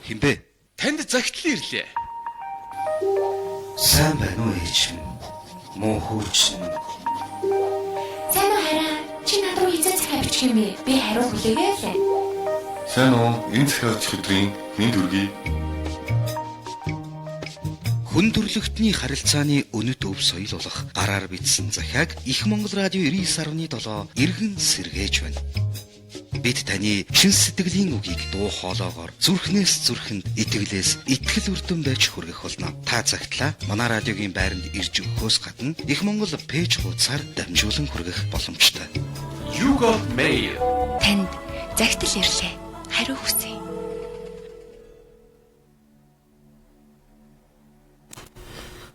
Хинбэ? Танд загтлаа ирлээ. Сайн байна уу ээж? Муу хөөч. Сайн уу хараа. Чи надад хизээ захиа бичих юм бэ? Би хариу хүлээгээ лээ. Сайн уу? Энэ захиач өдрийн минь дүргий. Хүн төрлөختний харилцааны өнөд өв соёл болох гараар бичсэн захиаг Их Монгол радио 99.7 эргэн сэргээж байна. Бид таны шин сэтгэлийн үгийг дуу хоолоогоор зүрхнээс зүрхэнд итгэлээс итгэл үрдэн байж хүргэх болно. Та цагтлаа манай радиогийн байранд ирж өгөхөөс гадна Их Монгол пэйж хуудасаар дамжуулан хүргэх боломжтой. You got mail. Танд загтал ирлээ. Хариу хүсье.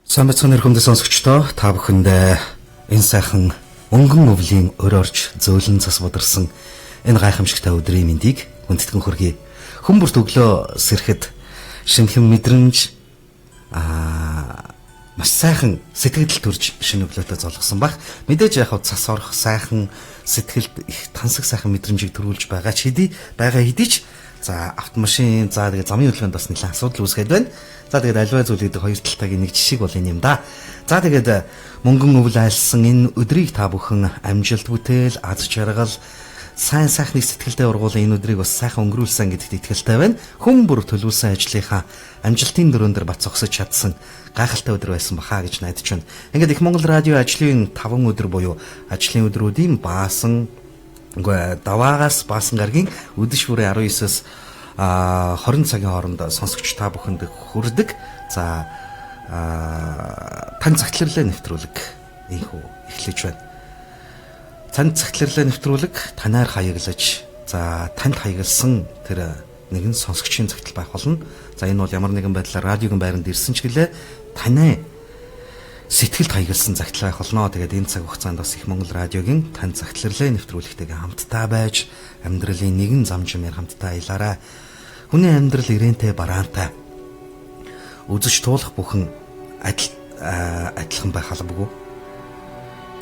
Сайн бацхан нэрхэмдээ сонсогчдоо та бүхэндээ энэ сайхан өнгөн өвлийн өрөөрч зөөлөн цас бодорсон энэ гайхамшигтай өдрийн мэндийг хүндэтгэн хүргэе. Хүмүүрт өглөө сэрэхэд шинэхэн мэдрэмж маш сайхан сэтгэл төрж шинэ өглөөтэй золгосон баг. Мэдээж яг цас орох сайхан сэтгэлд их тансаг сайхан мэдрэмжийг төрүүлж байгаа ч хэдий ч за автомашин за тэгээ замын хөдөлгөөнд бас нэлээд асуудал үүсгээд байна. За тэгээд альва зүйлийн хоёр талтайгийн нэг жишг бол энэ юм да. За тэгээд мөнгөн өвл айлсан энэ өдрийг та бүхэн амжилт бүтээл, аз жаргал, сайн сайхны сэтгэлдээ ургуулсан энэ өдрийг бас сайхан өнгөрүүлсэн гэдэгт итгэлтэй байна. Хүн бүр төлөвлөсөн ажлынхаа амжилтын дөрөөн дээр бат зогсож чадсан гайхалтай өдөр байсан бахаа гэж найдаж байна. Ингээд Их Монгол радио ажлын 5 өдөр буюу ажлын өдрүүдийн баасан даваагаас баасан гарагийн өдөш бүрээ 19-с 20 цагийн хооронд сонсогч та бүхэнд хүрдэг. За тань цагтларлаа нэвтрүүлэг ийхүү эхлэж байна. Тань цагтларлаа нэвтрүүлэг танаар хаяглаж за танд хаягласан тэр нэгэн сонсогчийн цагтл байх болно. За энэ бол ямар нэгэн байдлаар радиогийн байранд ирсэн ч гэлээ таны сэтгэлд хаягласан цагтл байх болно. Тэгээд энэ цаг хугацаанд бас Их Монгол радиогийн тань цагтларлаа нэвтрүүлэгтэйгээ хамтдаа байж амьдралын нэгэн зам жимээр хамтдаа аялаарай. Хүний амьдрал ирэнтэй бараантай. Үзэж туулах бүхэн адилхан байх албагүй.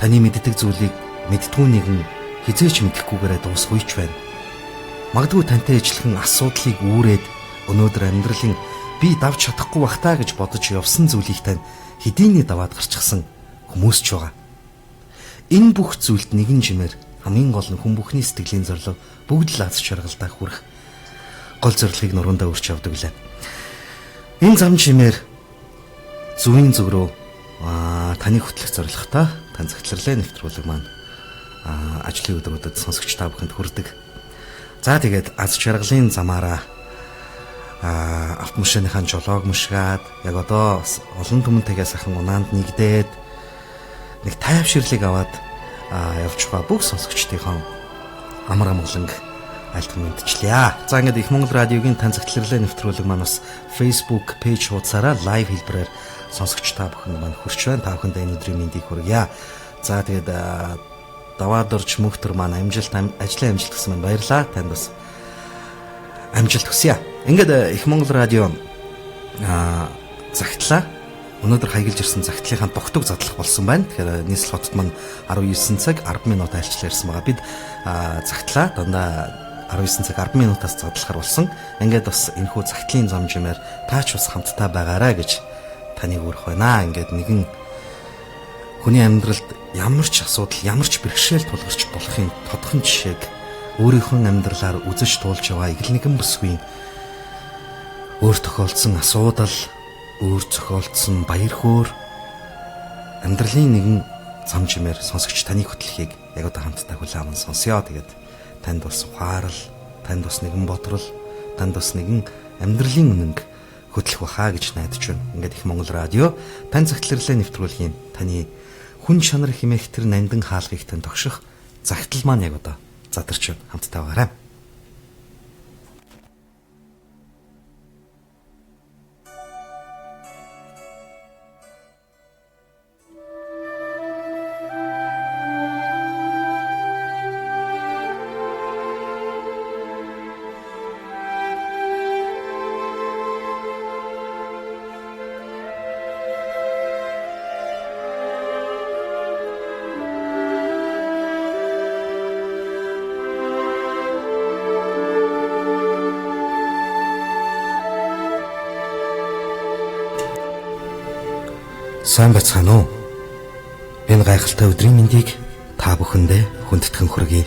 Таны мэддэг зүйлийг мэдтгүү нэгэн хизээч мэдэхгүйгээрээ дуусгүйч байна. Магадгүй тантай ижилхэн асуудлыг үүрээд өнөөдөр амьдралын би давж чадахгүй бахтаа гэж бодож явсан зүйлийг тань хэдийнэ даваад гарчихсан хүмүүс ч байгаа. Энэ бүх зүйлд нэгэн жимээр хамгийн гол нь хүн бүхний сэтгэлийн зорилго бүгд л аз жаргалтай хүрэх гол зорилгыг нуруундаа өрч явдаг лээ. Энэ зам жимээр зүвийн зүг рүү таны хөтлөх зорилготой тань цагтларлаа нэвтрүүлэг маань ажлын өдрүүдэд сонсогч та бүхэнд хүрдэг. За тэгээд аз жаргалын замаараа автомашиныхаа жолоог мушгаад яг одоо олон түмэнтэйгээ сайхан унаанд нэгдээд нэг тайвширлыг аваад явж байгаа бүх сонсогчдийнхоо амар амгаланг альт мэдчлээ. За ингээд Их Монгол радиогийн тань цагтларлаа нэвтрүүлэг маань бас Facebook пэйж хуудасаараа лайв хэлбэрээр сонсогч та бүхэнд маань хүрч байна. Та бүхэнд энэ өдрийн мэндийг хүргье. За тэгээд даваад орж мөнхтөр маань ажлын амжилт гэсэн маань баярлаа. Танд бас амжилт хүсье. Ингээд Их Монгол радио загтлаа өнөөдөр хаяглаж ирсэн загтлынхаа тогтог задлах болсон байна. Тэгэхээр нийслэл хотод маань 19 цаг 10 минут айлчлал ярьсан байгаа. Бид загтлаа дандаа 19 цаг 10 минутаас задлахар болсон. Ингээд бас энэхүү загтлын зам жимээр таач бас хамтдаа байгаарай гэж таныг уурах байна. Ингээд нэгэн хүний амьдралд ямар ч асуудал, ямар ч бэрхшээл тулгарч болохын тодхон жишээг өөрийнхөө амьдралаар үзэж туулж яваа игэл нэгэн бүсгүй өөр тохиолдсон асуудал, өөр зохиолдсон баяр хөөр амьдралын нэгэн зам жимээр сонсогч таны хөтлөхийг яг одоо хамтдаа хүлээн аван сонсё. Тэгээд танд бас ухаарал, танд бас нэгэн бодрол, танд бас нэгэн амьдралын үнэнг хөтлөх бахаа гэж найдаж байна. Ингээд Их Монгол радио тань цагтларлаа нэвтрүүлгийн таны хүн чанар хэмээх тэр нандин хаалгыг тань тогших загтал маань яг одоо задарч байна. Хамтдаа байгаарай. Сайн бацгаана уу? Энэ гайхалтай өдрийн мэндийг та бүхэндээ хүндэтгэн хүргэе.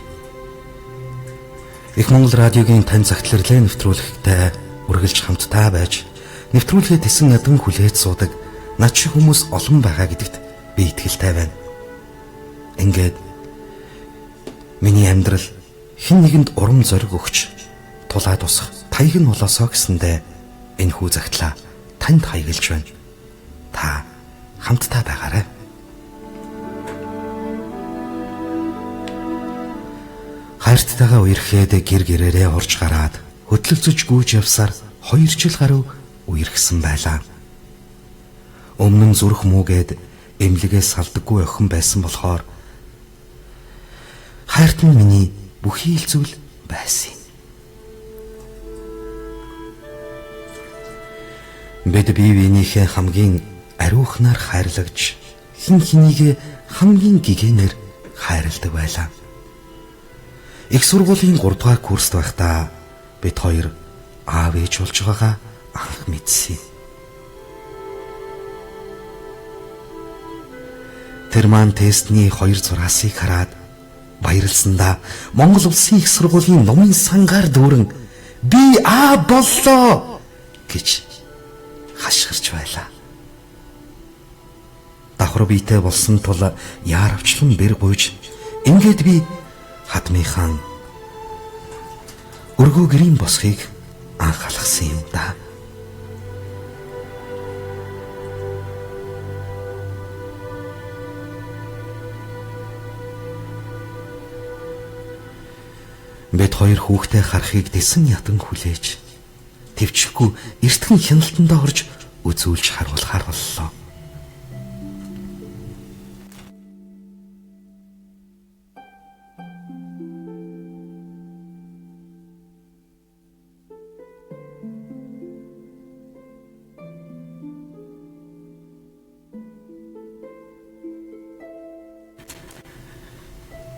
Их Монгол радиогийн тань загтларлаа нэвтрүүлэгтээ үргэлж хамтдаа байж нэвтрүүлгээ тэсэн ядан хүлээж суудаг над шиг хүмүүс олон байгаа гэдэгт би итгэлтэй байна. Ингээд миний амьдрал хэн нэгэнд урам зориг өгч тулаад усах таяг нь болоосоо гэсэндээ энэ хүү загтлаа танд хаягалж байна. Та хамтдаа байгаарай. Хайрттайгаа үерхэд гэр гэрээрээ орж гараад хөдлөлцөж гүйж явсаар 2 жил гаруй үерхсэн байлаа. Өмнө нь зүрх мүүгээд эмнэлгээс салдаггүй охин байсан болохоор хайрт нь миний бүхий л зүйл байсан. Бид бие биенийхээ хамгийн ариухнаар хайрлагж хин хэнийг хамгийн гэгэнээр хайрладаг байлаа. Их сургуулийн 3 дугаар курст байхдаа бид хоёр аав ээж болж байгаагаа анх мэдсэн. Тэр маань тестний 2 зураасыг хараад баярлсандаа Монгол Улсын их сургуулийн номын сангаар дүүрэн би аав боллоо гэж хашгирч байлаа. Давхар биетэй болсон тул яаравчлан бэр гуйж ингээд би хадмынхан өргөө гэрийн босхийг анхаалгасан юм да. Бид хоёр хүүхдээ харахыг дэсэн ядан хүлээж төвчгүй эртхэн хяналтандаа орж үзүүлж харуулахаар боллоо.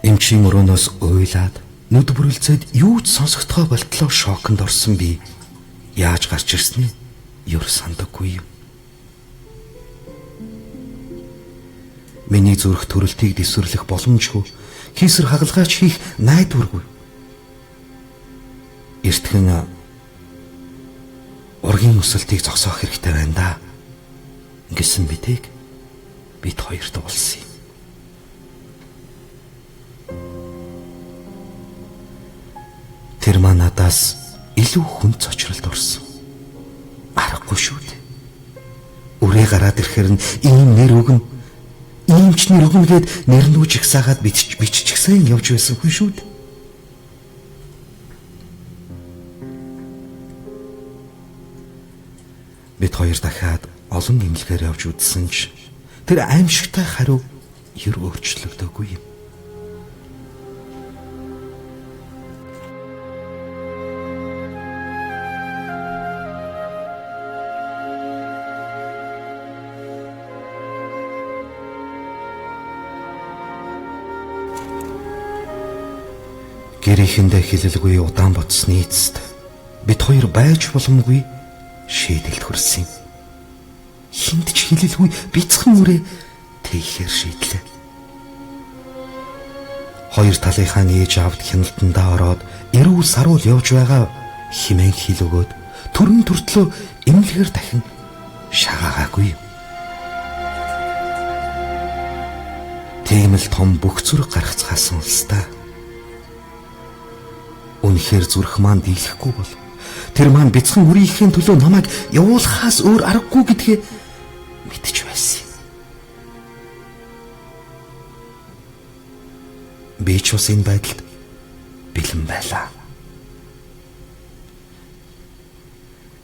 Эмчийн өрөөнөөс уйлаад нүд бүрэлцээд юу ч сонсогдохоо болтлоо шоконд орсон би яаж гарч ирсний юу сандаггүй юм. Миний зүрх төрөлтийг дэвсэрлэх боломжгүй хийсэр хагалгаач хийх найдваргүй. Эртхэн ургийн өсөлтийг зогсоох хэрэгтэй байна да гэсэн бидийг бид хоёрт уулсан юм. Тэр маань надаас илүү хүнд цочролд орсон. Аргагүй шүү дээ. Үрээ гараад ирэхээр нь ийм нэр өгнө. Иймч нэр өгнө гэд нэрнүү жигсаагаад биччихсэн явж байсангүй шүү дээ. Бид хоёр дахиад олон эмнэлгээр явж үзсэн ч тэр аимшигтай хариу ер өөрчлөгдөөгүй юм. Гэрийнхэндээ хэлэлгүй удаан бодсны эцэст бид хоёр байж боломгүй шийдэлд хүрсэн юм. Хинт ч хэлэлгүй бяцхан үрээ тэйхээр шийдлээ. Хоёр талынхаа ээж аавд хяналтандаа ороод эрүүл саруул явж байгаа химэн хил өгөөд төрөн төртлөө эмнэлгээр дахин шагаагаагүй. Тийм л том бүх зүрх гаргацгаасан улстай. Үнэхээр зүрх маань дийлэхгүй бол тэр маань бяцхан үрийнхээ төлөө намайг явуулахаас өөр аргагүй гэдгээ мэдэж байсан. Би ч бас энэ байдалд бэлэн байлаа.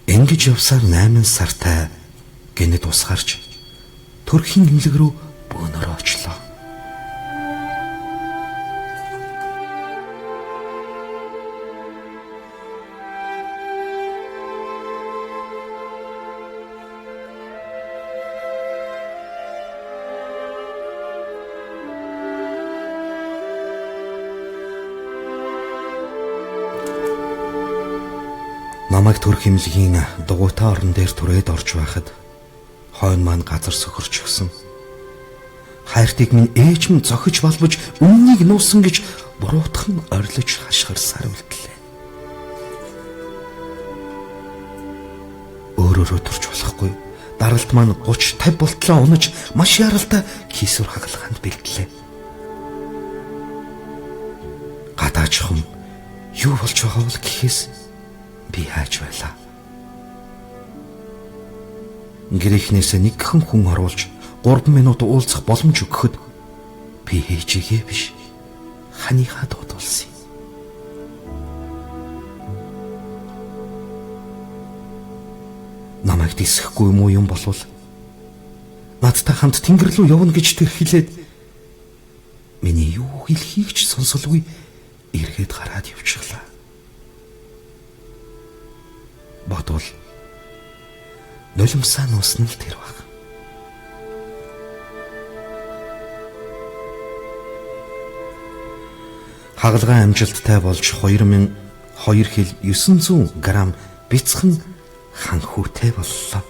Ингэж явсаар 8 сартай гэнэт ус гарч төрхийн эмнэлэг рүү бөөнөр очлоо. Намайг төрх эмнэлгийн дугуйтай орон дээр түрээд орж байхад Хойно маань газар сөхөрч өгсөн. Хайртыг минь ээж минь зохиж балбаж үннийг нуусан гэж буруутхан орилж хашгирсаар үлдлээ. Өөрөөрөө төрж болохгүй. Даралт маань 30-50 болтлоо унаж маш яралтай кисүр хагалгаанд бэлдлээ. Гадаачхан юу болж байгаа вэ гэхээс би хайж байлаа. Гэрийнхнээсээ нэг хүн оруулж 3 минут уулзах боломж өгөхөд би ээжигээ биш ханийхаа дуудуулсан. Намайг дисэхгүй юм болвол надтай хамт тэнгэр рүү явна гэж тэр хэлээд миний юу хэлхийг ч сонсолгүй эргээд гараад явчихлаа. Бодвол нулимсаа нуусан л тэр баг. Хагалгаа амжилттай болж 2002 хил 900 грамм бяцхан ханхүүтэй боллоо.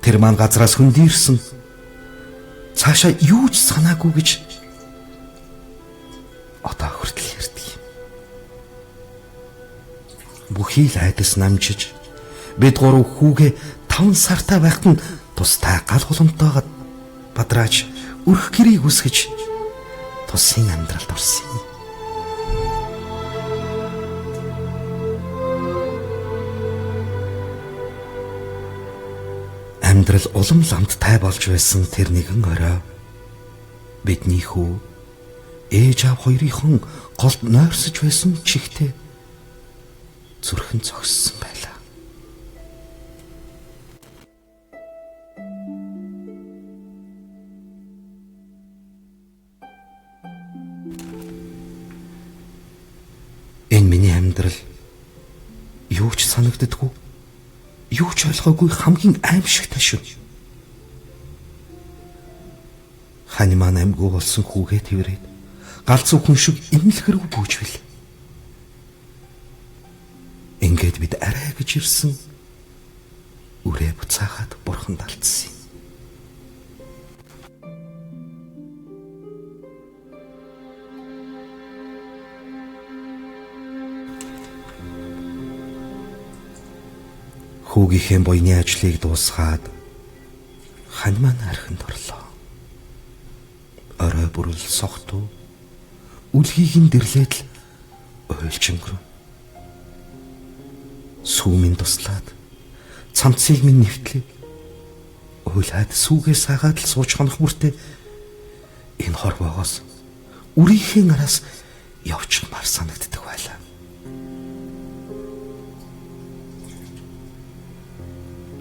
Тэр маань газраас хөндийрсэн. Цаашаа юу ч санаагүй гэж одоо хүртэл ярьдаг юм. Бүхий л айдас намжиж бид 3 хүүгээ 5 сартай байхад нь тустай гал хулантайгаа бадрааж өрх гэрийг үсгэж тусын амьдралд орсон юм. Амьдрал улам ламттай болж байсан тэр нэгэн орой бидний хүү ээж аав хоёрын голд нойрсож байсан чихтэй зүрхэн зогссон байлаа. Энэ миний амьдрал юу ч санагддаггүй. Юу ч ойлгоогүй хамгийн аимшигтай шүү. Хань маань амьгүй болсон хүүгээ тэрвэрэд галзуу хүн шиг имлэхэргүй гүйжвэл. Ингээд бид арай гэж ирсэн үрээ буцаагаад бурхан алдсан. Хүүгийнхээ буйны ажлыг дуусгаад хань маань архинд орлоо. Орой бүрэл согтуу үлгийг нь дэрлээд л ойлж өнгөрөв. Сүүмийн туслаад цамцыг минь нэвтлээ. Ойлаад сүүгээ саагаад л сууж хонох бүртээ энэ хорвоогоос үрийнхээ араас явчихмаар санагддаг байлаа.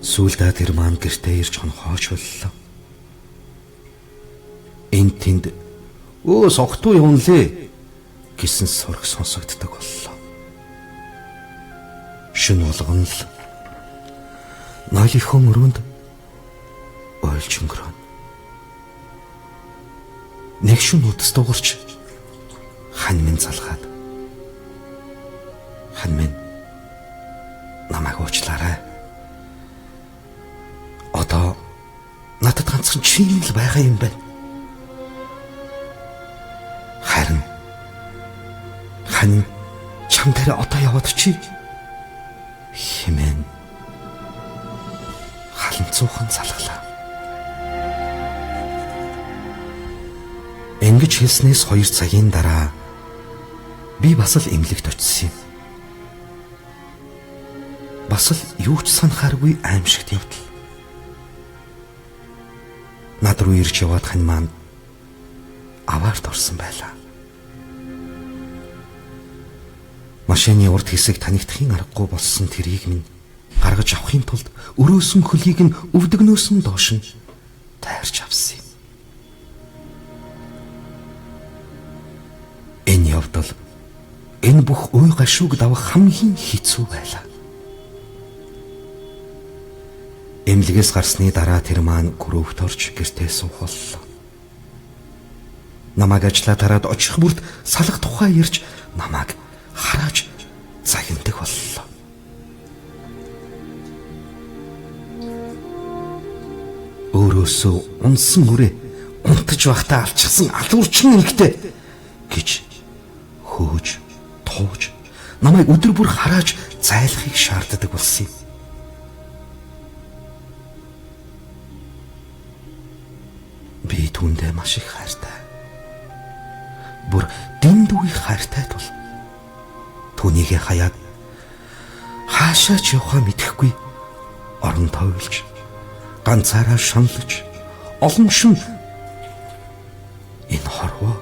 Сүүлдээ тэр маань гэртээ ирж хонхооч боллоо. Энд тэнд согтуу явна лээ гэсэн сураг сонсогддог боллоо. Шүн болгон л нойлынхоо мөрөнд ойлж өнгөрөв. Нэг шүн үдэс дуурч хань минь залгаад. Хань минь намайг уучлаарай. Одоо надад ганцхан чинь л байгаа юм байна. Харин хань чам дээр одоо яваад чи хэмээн халанцуухан залглаа. Ингэж хэлснээс 2 цагийн дараа би бас л эмнэлэгт очив. Бас л юу ч санахааргүй аимшигт явдал. Над руу ирж яваад хань маань аваарт орсон байлаа. Машины урд хэсэг танигдахын аргагүй болсон тэрийг минь гаргаж авахын тулд өрөөсөн хөлийг нь өвдөгнөөс нь доош нь тайрч авсан юм. Энэ явдал энэ бүх уй гашууг давах хамгийн хэцүү байлаа. Эмнэлгээс гарсны дараа тэр маань гөрөвт орж гэртээ суух боллоо. Намайг ажлаа тараад очих бүрт салах тухай ярьж намайг харааж загиндаг боллоо. өөрөөсөө унсан үрээ унтаж байхдаа алчсан алуурчин нэрхтэй гэж хөөж тууж намайг өдөр бүр харааж зайлахыг шаарддаг болсон юм. Би түүндээ маш их хайртай. Бүр дэндүү их хайртай тул түүнийгээ хаяад хаашаач явахаа мэдэхгүй орон тойлж ганцаараа шаналж олон шин энэ хорвоо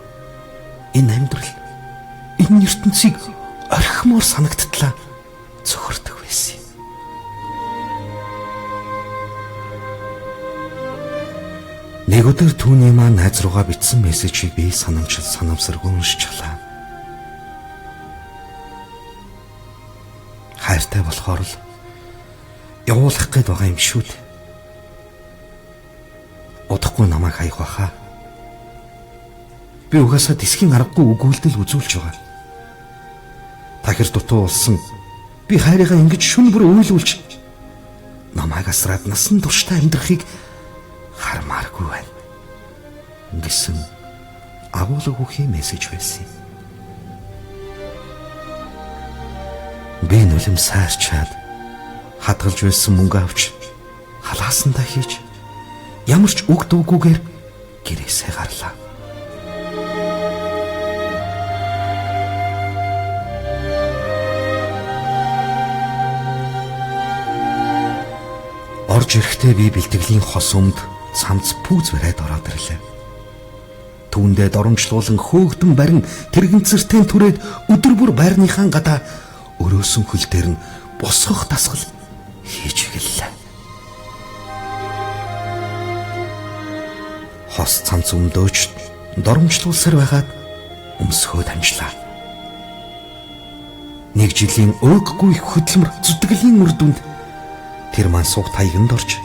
энэ амьдрал энэ ертөнцийг орхимоор санагдтлаа цохордог байсан юм. Нэг өдөр түүний маань найз руугаа бичсэн мессежийг би санамсаргүй уншиж чалаа. Хайртай болохоор л явуулах гээд байгаа юм шүү дээ. Удахгүй намайг хаях баха. Би угаасаа тэсхийн аргагүй өгүүлдэл үзүүлж байгаа. Тахир дутуу болсон би хайрыгаа ингэж шүн бүр уйлуулж намайг асраад насан турштай амьдрахыг хармааргүй байна гэсэн агуулга бүхий мессеж байсан юм. Би нүлэм сайрчаад хадгалж байсан мөнгө авч халаасандаа хийж ямар ч үг дуугүйгээр гэрээсээ гарлаа. Орж ирэхдээ би бэлтгэлийн хос өмд цамц пүүз бариад ороод ирлээ. Түүндээ доромжлуулан хөөгдөн барин тэрэгэнцэртэй түрээд өдөр бүр байрныхаа гадаа өрөөсөн хөл дээр нь босгох дасгал хийж эхэллээ. Хос цамц өмдөөж доромжлуулсаар байгаад өмсгөөд амжлаа. Нэг жилийн өөггүй хөдөлмөр зүтгэлийн үр дүнд тэр маань суг таяганд орж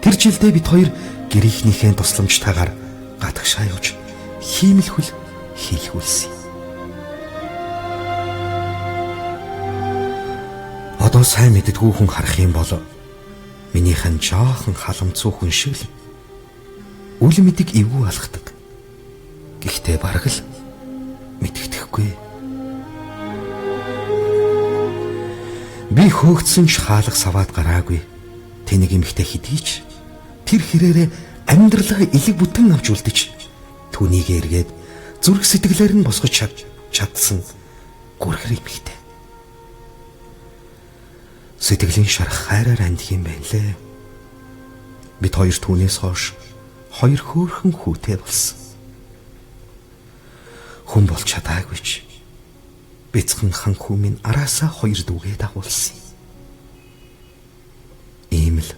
тэр жилдээ бид хоёр гэрийнхнийхээ тусламжтайгаар гадагшаа явж хиймэлхүл хийлгүүлсэн. Одоо сайн мэддэггүй хүн харах юм бол минийхэн жаахан халамцуу хүн шиг л үл мэдэг эвгүй алхдаг. Гэхдээ бараг л мэддэхгүй. Би хөөгдсөн ч хаалга саваад гараагүй. Тэнийг эмхтэй хидийч тэр хэрээрээ амьдралаа элэг бүтэн авч үлдэж түүнийг эргээд зүрх сэтгэлээр нь босгож чадсан гүрхэр эмхтэй. Сэтгэлийн шарах хайраар андих юм байна лээ. Бид хоёр түүнээс хойш хоёр хөөрхөн хүүтэй болсон. Хүн болж чадаагүй ч бяцхан хан хүмийн араасаа хоёр дүүгээ дагуулсан. Ийм л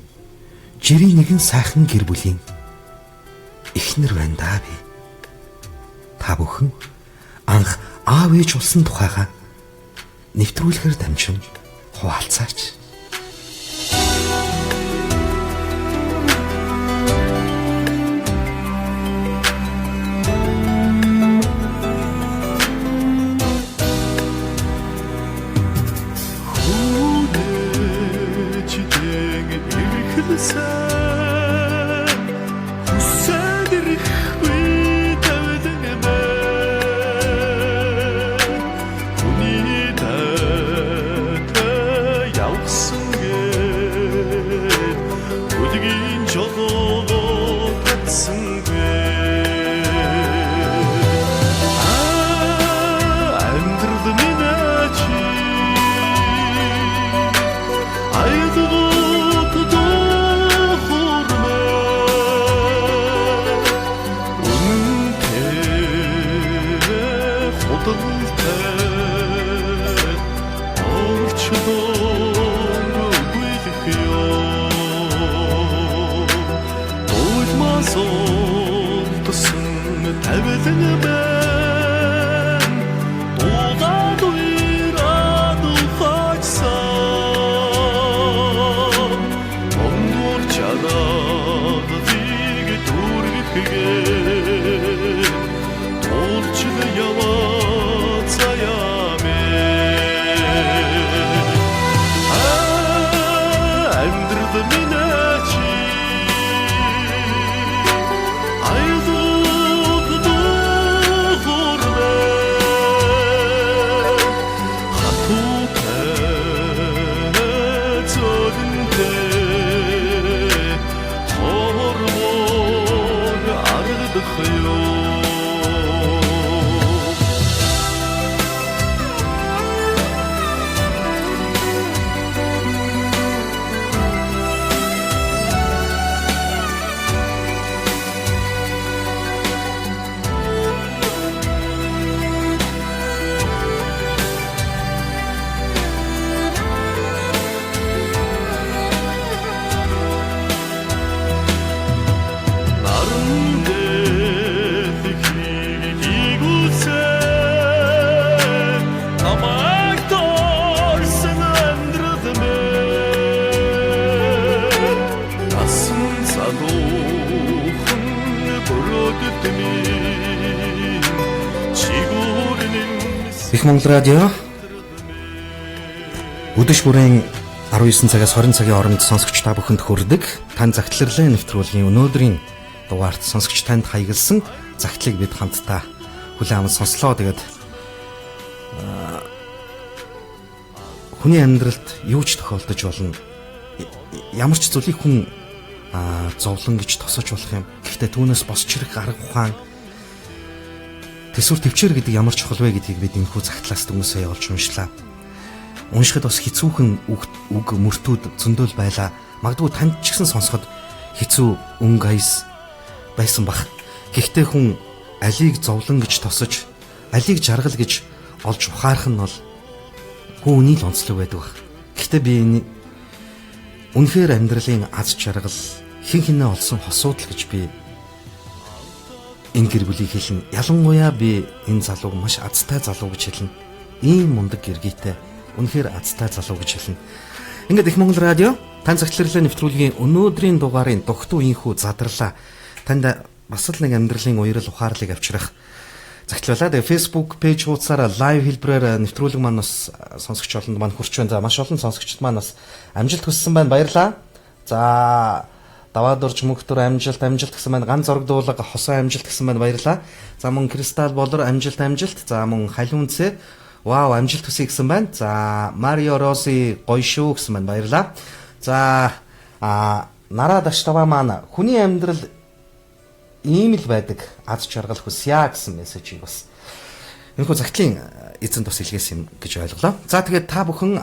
жирийн нэгэн сайхан гэр бүлийн эхнэр байна даа би. Та бүхэн анх аав ээж болсон тухайга нэвтрүүлэхээр дамжин хуваалцаач. Их Монгол радио өдөш бүрийн 19 цагаас 20 цагийн хооронд сонсогч та бүхэнд хүрдэг. Тань загтларлын нэвтрүүлгийн өнөөдрийн дугаарт сонсогч танд хаягдсан загтлыг бид хамтдаа хүлээн аван сонслоо. Тэгээд хүний амьдралд юу ч тохиолдож болно. Ямар ч зүйлийг хүн зовлон гэж тосож болох юм. Гэхдээ түүнээс босч ирэх арга ухаан төсвөр төвчээр гэдэг ямар чухал вэ гэдгийг бид энэхүү загтлаас дүнсээ олж уншлаа. Уншихад бас хэцүүхэн үг мөртүүд зөндөл байлаа. Магадгүй танд ч гэсэн сонсоход хэцүү өнгө айс байсан бах. Гэхдээ хүн алийг зовлон гэж тосож, алийг жаргал гэж олж ухаарах нь бол хүний л онцлог байдаг бах. Гэхдээ би энэ үнэхээр амьдралын аз жаргал хэн хинээ олсон хосуудл гэж би энэ гэр бүлийг хэлнэ. Ялангуяа би энэ залууг маш азтай залуу гэж хэлнэ. Ийм мундаг гэргийтэй үнэхээр азтай залуу гэж хэлнэ. Ингээд Их Монгол радио тань цагтларлын нэвтрүүлгийн өнөөдрийн дугаарын дугтуу инхүү задарлаа. Танд бас л нэг амьдралын уярал ухаарлыг авчрах загтлуулаа. Тэгээ Facebook пэйж хуудасаар лайв хэлбэрээр нэвтрүүлэг маань бас сонсогч олонд маань хүрч байна. За маш олон сонсогчд маань бас амжилт хүссэн байна. Баярлалаа. За даваад урж мөнхтөр амжилт гэсэн байна. Ганц зураг дуулга хосоо амжилт гэсэн байна. Баярлалаа. За мөн Кристал болор амжилт. За мөн халиунцээ вау амжилт хүсье гэсэн байна. За Марио Роси гоё шүү гэсэн байна. Баярлалаа. За нараа даштава маань хүний амьдрал ийм л байдаг. Аз жаргал хүсье гэсэн мессежийг бас энэхүү загтлын эзэн тус илгээс юм гэж ойлголоо. За тэгээд та бүхэн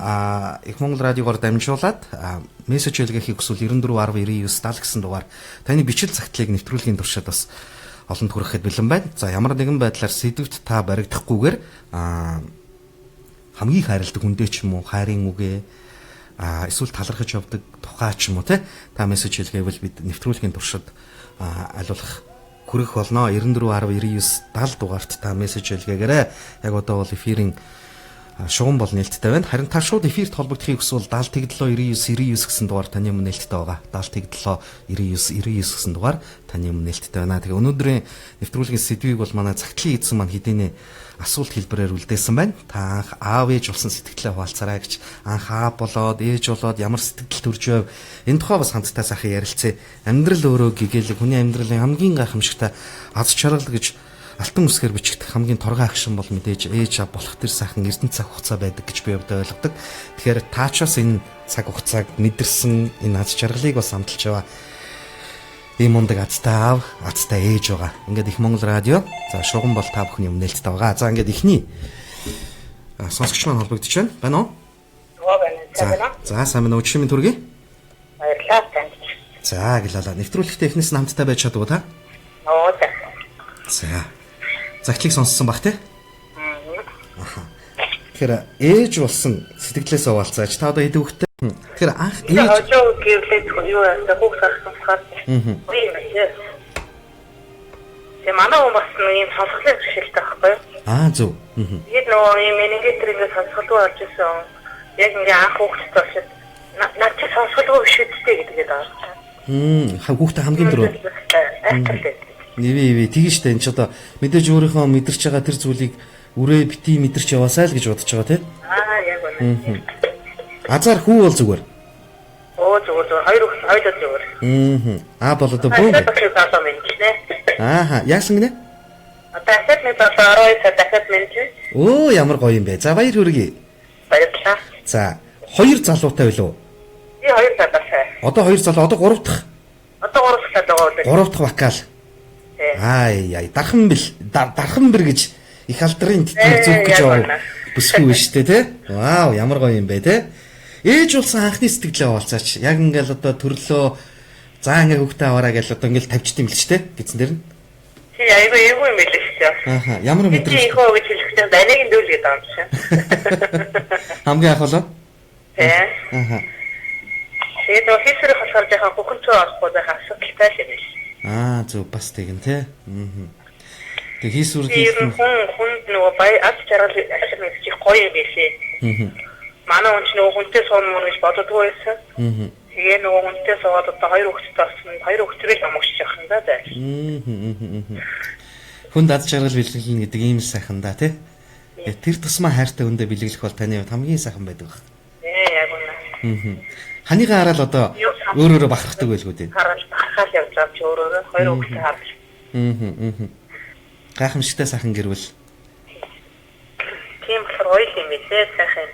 Их Монгол радиогоор дамжуулаад мессеж илгээхийг хүсвэл 94109970 гэсэн дугаар таны бичил загтлыг нэвтрүүлгийн туршид бас олонд хүрэхэд бэлэн байна. За ямар нэгэн байдлаар сэдвт та баригдахгүйгээр хамгийн хайрладаг хүндээ ч юм уу хайрын үгээ эсвэл талархаж явдаг тухай ч юм уу та мессеж илгээвэл бид нэвтрүүлгийн туршид алуулах хүрэх болно. 94109970 дугаарт та мессеж илгээгээрэй. Яг одоо бол эфирийн шугам бол нээлттэй байна. Харин та шууд эфирт холбогдохыг хүсвэл 779999 гэсэн дугаар таны өмнө нээлттэй байгаа. 779999 гэсэн дугаар таны өмнө нээлттэй байна. Тэгээ өнөөдрийн нэвтрүүлгийн сэдвийг бол манай загтлын эзэн маань хэдийнэ асуулт хэлбэрээр үлдээсэн байна. Та анх аав ээж болсон сэтгэлээ хуваалцарай гэж анх аав болоод ээж болоод ямар сэтгэл төрж байв. Энэ тухай бас хамтдаа сайхан ярилцъя. Амьдрал өөрөө гэгээлэг хүний амьдралын хамгийн гайхамшигтай аз жаргал гэж алтан үсгээр бичигдэх хамгийн торгой агшин бол мэдээж ээж аав болох тэр сайхан эрдэнэ цаг хугацаа байдаг гэж би өвдө ойлгодог. Тэгэхээр таачаас энэ цаг хугацааг мэдэрсэн энэ аз жаргалыг бас амталж яваа. Ийм мундаг азтай аав, азтай ээж байгаа. Ингээд Их Монгол радио. За шугам бол та бүхний өмнө нээлттэй байгаа. За ингээд ихний сонсогч маань холбогдож байна. Байна уу? Байна. За сайн байна уу? Өчигмийн төргий? Баярлалаа танд. За гэлээ. Нэвтрүүлэгтээ эхнээс нь хамтдаа байж чаддаг уу та? Оо за. Загтлыг сонссон бах тий? Тэгэхээр ээж болсон сэтгэлээс овалцаач. Та одоо хэдэн хүүхэдтэй? Тэгэхээр анх ээж хожоо гэвлээд юу яасан хүүхд гаргахаар. Тэ манай хүн бас нэг сонсголын бэрхшээлтэй байхгүй юу? Зөв. Тэгээд нөгөө юм энергетик ингээд сонсголгүй болж исэн. Яг ингээд анх хүүхдтэй болчиход наад чи сонсголгүй биш үстэй гэдгээд аа. Хүүхдээ хамгийн дөрөв. Нэвээ тэгэн штэ энэ ч одоо мэдээж өөрийнхөө мэдэрч байгаа тэр зүйлийг үрээ бити мэдэрч яваасаа л гэж бодож байгаа тий? Яг үнэ. Азар хүү бол зүгээр. Зүгээр. Хоёр хоёулаа зүгээр. Бол одоо бөө. Яасан гинэ? Одоо асет нэг болоо 12 сар дахиад менж. Ямар гоё юм бэ. За баяр хүргэе. Баярлалаа. За хоёр залуутай байлуу? Би хоёр залуутай. Одоо хоёр залуу одоо гурав дахь. Одоо гурав дахь залуу болоо. Гурав дахь вокал. Дархан бэр гэж их алдрын тэтгэр зүг гэж яваа. Бүсгүй штэ тий? Вау ямар гоё юм бэ тий? Ээж болсон анхны сэтгэлээ хаваалцаач. Яг ингээл одоо төрлөө за ингээ хөвгтэй аваараа гэж одоо ингээл тавьчт юм л ч тий? Гэсэн дэр нь. Чи айгүй юм хэлээ шүү. Ямар мэдрэмж? Чи ихөө гэж хэлэхдээ данийг дүүл гэдэг юм шиг. Хамгийн анх болоо? Тэгээд офисэр болохоор жоохон хөхөнцөө орохгүй байх асуудалтай юм биш. Зөв бас тэгэн тий. Тэг хийсвэр хүнд нөгөө бай аз жаргал ашиглах чи гоё юм билээ. Манай хүн ч нөгөө хүнтэй суумар гэж боддгоо байсан. Тэгээ нөгөө хүнтэй суугаад одоо хоёр хүүхэдтэй болсон. Хоёр хүүхэдтэй л амгч яах юм да. Хүнд аз жаргал бэлгэлнэ гэдэг ийм сайхан да тий. Тэр тусмаа хайртай хүндээ бэлэглэх бол таны хувьд хамгийн сайхан байдаг баг. Яг үнэ. Ханийгаа хараад одоо өөрөөрөө бахархдаг байлгүй дээ. Харахаар явж байгаа чи өөрөө хоёр хүүхдээ харж. Гайхамшигтай сайхан гэрвэл. Тийм болохоор ойл юм билээ сайхан.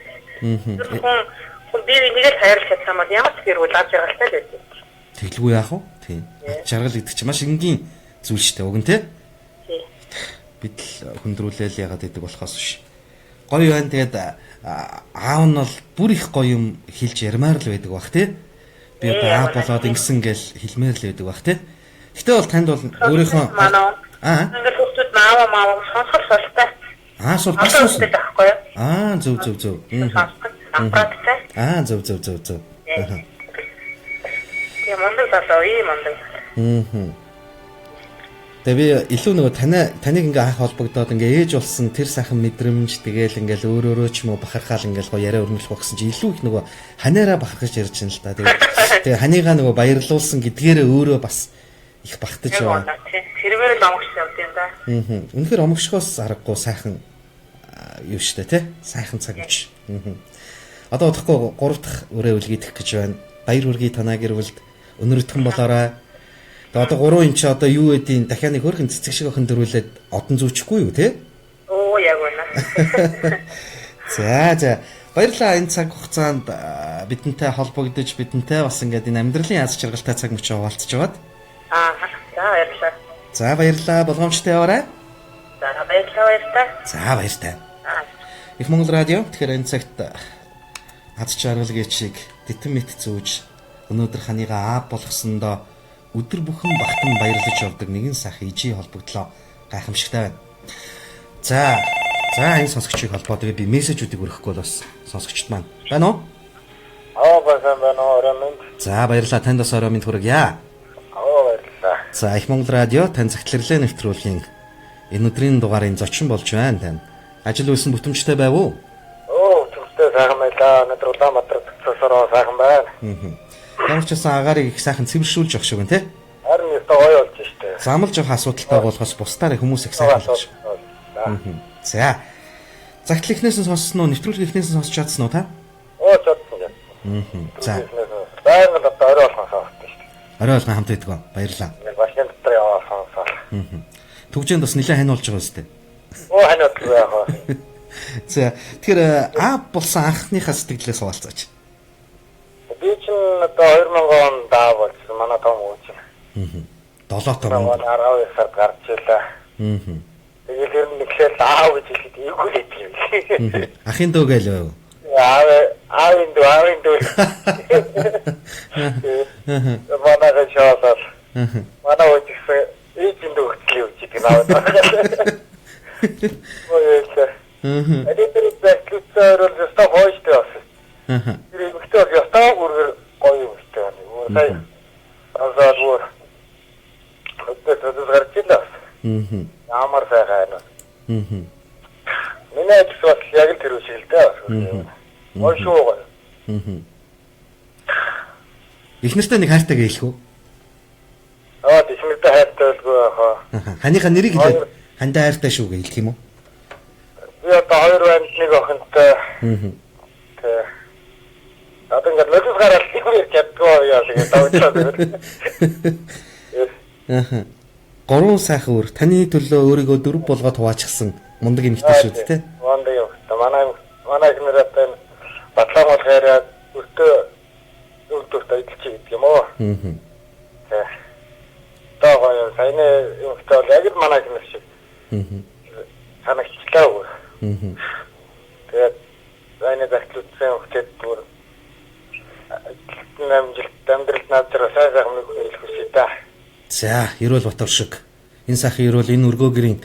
Хүн бие биенийгээ хайрлах чадсан бол ямар ч гэрвэл авч яргалтай л байдаг. Тэглгүй яах вэ? Тийм. Жаргал гэдэг чинь маш энгийн зүйл шүү дээ. Уг нь тий. Бид л хөндрүүлээл ягаад гэдэг болохоос биш. Гоё байна. Тэгээд аав нь бол бүр их гоё юм хэлж ярмаар л байдаг бах тий. Би одоо аав болоод ингэсэн гэл хэлмээр л байдаг бах тий. Гэтэ бол танд бол өөрийнхөө ингээд хүүхдүүд маав сонсох болтой. Сул бас сонсон. Байхгүй юу? Зөв. Зөв. Тийм мондөг залуу ийм мондөг. Тэгээ би илүү нөгөө таныг ингээ анх холбогдоод ингээ ээж болсон тэр сайхан мэдрэмж тэгээл ингээл өөрөөрөө ч юм уу бахархаал ингээл гоё яриа өрнөлөх багсан чи илүү их нөгөө ханаараа бахархаж ярьж байна л да. Тэгээ ханийгаа нөгөө баярлуулсан гэдгээрээ өөрөө бас их багтаж байгаа. Тэрвэр л омгш явд юм да. Үнэхээр омгшхоос аргагүй сайхан юу штэ тий. Сайхан цаг үуч. Одоо удахгүй 3 дахь өрөө үлгийдэх гэж байна. Баяр хүргэе танаа гэрвэлд өнөрөдгөн болоорой. Тэгээ одоо 3 юм чи одоо юу гэдیں дахиад нэг хөрхэн цэцэг шиг охин дөрүүлээд одон зүүчихгүй юу тий? Яг үнэ. За баярлалаа энэ цаг хугацаанд бидэнтэй холбогдож бидэнтэй бас ингээд энэ амьдралын аз жаргалтай цаг мөчөө хуваалцж байгаад. За баярлалаа. За баярлалаа болгоомжтой яваарай. За баярлалаа. За баяртай. Их Монгол радио тэгэхээр энэ цагт аз жаргалын чиг тэтэн мэт зүүж өнөөдөр ханийгаа аав болгосондоо өдөр бүхэн багтан баярлаж явдаг нэгэн сайхан ижи холбогдлоо. Гайхамшигтай байна. За энэ сонсогчийг холбоотой би мессежүүдийг өргөхгүй бол бас сонсогчд маань байна уу? Байна уу. За баярлалаа танд бас орой минь хүргье. Баярлалаа. За их Монгол радио тань цагтлэрлээ нэвтрүүлгийн энэ өдрийн дугаарын зочин болж байна тань. Ажил үйлсэн бүтэмжтэй байв уу? Түнтэй сайхан байлаа. Өнөөдөр Улаанбаатар цэцсороо сайхан байна. Ямар ч байсан агаарыг их сайхан цэвэршүүлж явах шиг байна те. Харин өстө гоё болж штэ. Замлж явах асуудалтай болохоос бусдаар хүмүүс их сайхан болж. За. Загтал ихнээс нь сонссон уу? Нэвтрүүлэг ихнээс нь сонсч чадсан уу та? Чадсан. За. Байнга одоо орой болгон сонссон штэ. Орой болгон хамт байдаг. Баярлалаа. Машин дотор яваа сонсоо. Төвжээнд бас нэлээд хань болж байгаа үстэй. Хань болж байгаа. За. Тэгэхээр аав болсон анхныхаа сэтгэлээс хуваалцаач. Би чинь одоо 2000 онд аав болсон. Манай том ууч. 7 том. 12 сард гарч илаа. Тэгэл ер нь нэглэл аав гэж хэлээд эйгүү л хэлээ. Ахын дөө гэлөө. Аавын дөө. Манай шоолол. Манай ууч эйжин дөө хөтлөе гэж гэдэг. Эдгээр бэклүцээр л өстө гоёштой болсон. Тэр ихтэй ястаа үргэр гоё юм шүү дээ. Сая. Азаад өдөрт гарч илаа. Ямар сайхан. Миний ажил бас яг л тэр үсэл дээ. Ой шуугаа. Ихнэртэй нэг хайртай гэлэх үү? Ихнэртэй хайртай байлгүй яхаа. Ханийхаа нэрийг хэлээд хандаа хайртай шүү гэж хэлэх юм уу? Би одоо 2 банд нэг охинтой. Одоо ингээд логос гараад ихнэр чаддгаа яа тэгээд давчлаа. 3 сайхан өр таны төлөө өөрийгөө 4 болгоод хуваачсан мундаг эмэгтэй шүү дээ. Мундаг юм. Манай ихнэр одоо батлан болохоор өртөө идэлч гэдэг юм уу? Таа саяны юмтай бол яг л манай ихнэр шиг. Санагчлаа үү? Тэгээд саяны загтлуудсан хөлтөд бүр намжилт амьдралд наадраа сайхан нэг хэлэх хүсэе та. За, Ерөөл Батар шиг энэ сайхан Ерөөл энэ өргөөгөрийн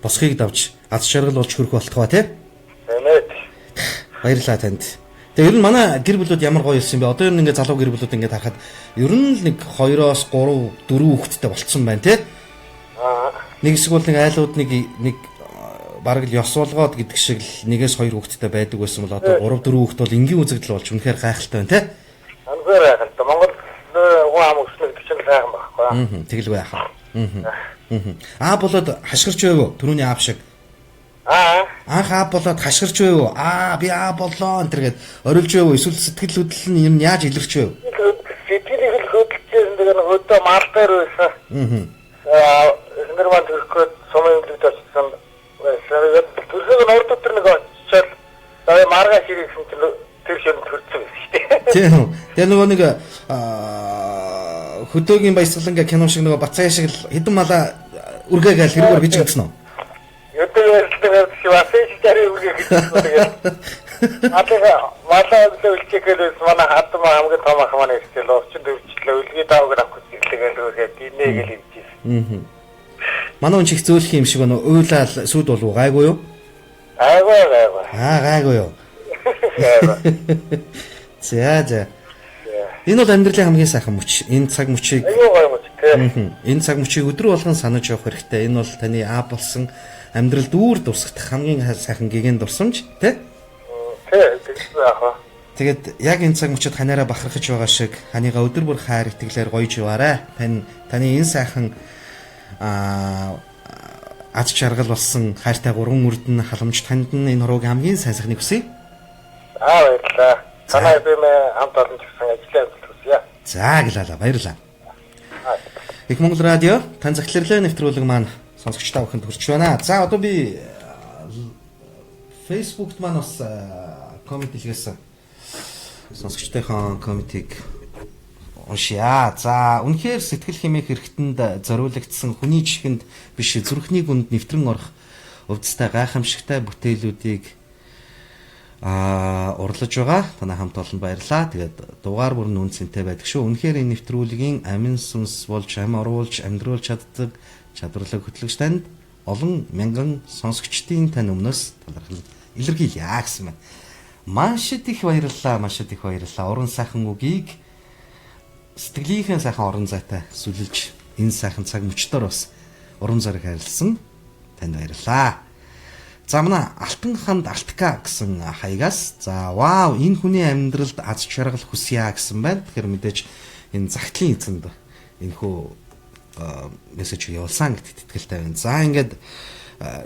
босхийг давж аз жаргал болж хөрөх болтгоо тий? Баярлалаа танд. Тэгээ ер нь манай гэр бүлүүд ямар гоё ирсэн бэ? Одоо ер нь ингээ залуу гэр бүлүүд ингээ харахад ер нь л нэг 2-оос 3, 4 хүүхэдтэй болцсон байна тий? Нэг эсвэл нэг айлууд нэг бараг л ёс болгоод гэдэг шиг л 1-2 хүүхэдтэй байдаг байсан бол одоо 3, 4 хүүхэд бол энгийн үзэгдэл болж үнэхээр гайхалтай байна тий? Анхаар гайхалтай. Монгол уам өснө гэдэг чинь сайхан байхгүй. Тэгэлгүй яхаа. Болоод хашгирч байв уу? Түрүүний аав шиг. Анх А болоод хашгирч байв уу? Би А болоо энэ төргээд орилж байв уу? Эсвэл сэтгэл хөдлөл нь юм яаж илэрч байв? Сэтгэл хөдлөлтөөр нэг өдөө мартаар байсан. Эндэр маань төрөхөд сумын үлдэж очсон. Төрхөг нь урд өдөр нэг очичаад маргааш ирсэн чинь тэр шин төрсөн байсан шүү дээ. Тийм. Тэгээ нөгөө нэг хөдөөгийн баясгаланга кино шиг нөгөө бацаа шиг хэдэн малаа үргээгээл хэрэгээр бич гисэн үү? Өдөр ярьдаг шивасэж дээр үргээ гэсэн тэгээд малаа үлчээхээс манай хатмаа хамгийн том ах маань ирсэн л орчин төвчлээ үлгээ даавгаар авах гэж тэгээд дийнэ гэж хэлжсэн. Манай хүн чих зөөлөх юм шиг байна уу? Уйлал сүд болов уу? Гайгүй юу? Гайгүй. Гайгүй юу? За. Энэ бол амьдралын хамгийн сайхан мөч. Энэ цаг мөчийг энэ цаг мөчийг өдрө болгон санаж явах хэрэгтэй. Энэ бол таны А болсон амьдрал дүүр дурсах хамгийн сайхан гэгэн дурсамж, тий? Тэгээд яг энэ цаг мөчид ханаараа бахархаж байгаа шиг ханыгаа өдөр бүр хайр итгэлээр гоёж яваарай. Таны энэ сайхан аз жаргал болсон хайртай гурван үрдэн халамж танд энэ хуруугийн хамгийн сайн сайхныг хүсье. Баярлалаа. Танай бимээ хамт олон гэсэн ажлаа үзүүлсэн. За гэлээ баярлалаа. Их Монгол радио тань захирлаа нэвтрүүлэг маань сонсогчдаа бүхэнд хүрч байна. За одоо би Facebook-т маань бас коммент хийсэн. Сонсогчдынхаа комментиг уншия. За үнэхээр сэтгэл хэмээх хэрэгтэнд зориулагдсан хүний чихэнд биш зүрхний гүнд нэвтрэн орох өвдөлтөй гайхамшигтай бүтээлүүдийг урлаж байгаа. Танай хамт олон баярлаа. Тэгээд дугаар бүр үнцэнтэй байдаг шүү. Үнэхээр энэ нэвтрүүлгийн амин сүнс болж ам оруулж амьдруулж чаддаг чадварлаг хөтлөгч танд олон мянган сонсогчдын тань өмнөөс талархал илэрхийлье гэсэн байна. Маш их баярлалаа. Уран сайхан үгийг сэтгэлийнхээ сайхан орон зайтай сүлэлж энэ сайхан цаг мөчтөр бас уран зориг харилсан танд баярлалаа. За манай Алтан ханд Алтка гэсэн хаягаас за вау энэ хүний амьдралд аз жаргал хүсье гэсэн байна. Тэгэхээр мэдээж энэ загтлын эзэнд энэхүү мессеж явуулсан гэдэгт итгэлтэй байна. За ингээд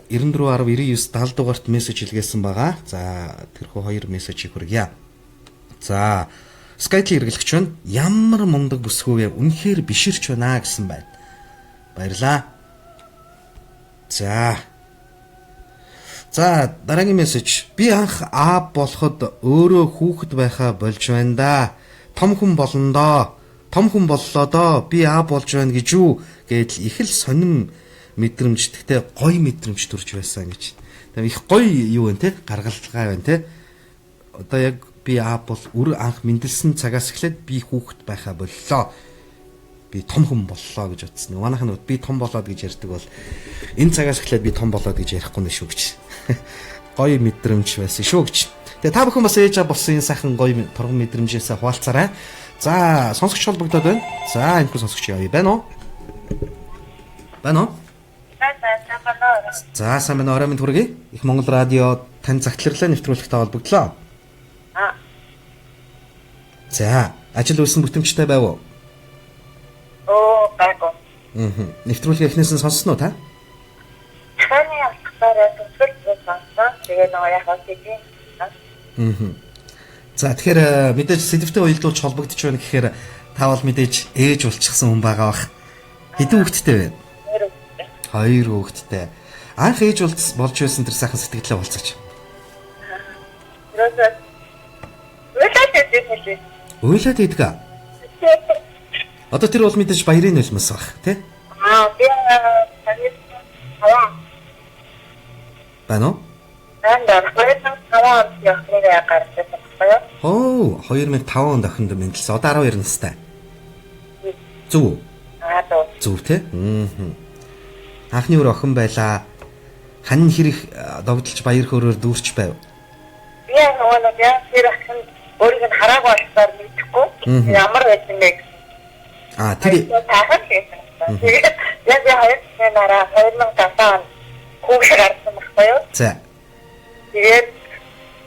94.99 70 дугаарт мессеж илгээсэн байгаа. За тэрхүү хоёр мессежийг хүргье. За Skytel хэрэглэгч байна. Ямар мундаг бүсгүй вэ? Үнэхээр биширч байна гэсэн байна. Баярлаа. За дараагийн мессеж. Би анх А болоход өөрөө хүүхэд байхаа болж байна да. Том хүн болно доо. Том хүн боллоо доо. Би А болж байна гэж юу гэдэл их л сонирм мэдрэмж тэгтээ гоё мэдрэмж төрж байсан гэж. Тэгээ их гоё юу вэ те? Гаргалгаа байна те. Одоо яг би А бол үр анх мэндэлсэн цагаас эхлээд би хүүхэд байхаа боллоо. Би том хүн боллоо гэж утсан. Манайхан би том болоод гэж ярьдаг бол энэ цагаас эхлээд би том болоод гэж ярихгүй нэ шүү гэж. Гоё мэдрэмж байсан шүү гэж. Тэгээ та бүхэн бас ээж болсон энэ сайхан гоё торгон мэдрэмжээс хуваалцаарай. За сонсогч холбогдоод байна. За энэ хүн сонсогч яа байна уу? Байна уу? За сайн байна. Орой минь хүргэе. Их Монгол радио тань захирлаа нэвтрүүлэгтэй холбогдлоо. За ажил үйлсэн бүтэмжтэй байв уу? Байгаад. Нэвтрүүлгээ эхнээс нь сонссноо та? Таны алхахаараа төгсгөл сонсон. Тэгээ нөгөө яг тийм. За тэгэхээр мэдээж сэдвтэй уялдуулж холбогдож байна гэхээр та бол мэдээж ээж болчихсон хүн байгаа бах. Хэдэн хүүхэдтэй вэ? 2 хүүхэдтэй. Анх ээж болж байсан тэр сайхан сэтгэлээ болцооч. Уйлаад идэх. Одоо тэр бол мэдээж баярын нулимс баг тий? Би таны байна уу? Оо 2005 онд охинд мэндэлсэн. Одоо 12 настай. Зүг. Зүг тий? Анхны өөр охин байлаа. Хань хэрэг догдолж баяр хөөрөөр дүүрч байв. Би нөгөө яг тэр охин өөрийг нь хараагүй болохоор мэдхгүй. Ямар байсан бэ? Тэр яг яг нараа 2005 он хүүхэд гарсан байхгүй юу? За. Тэгээд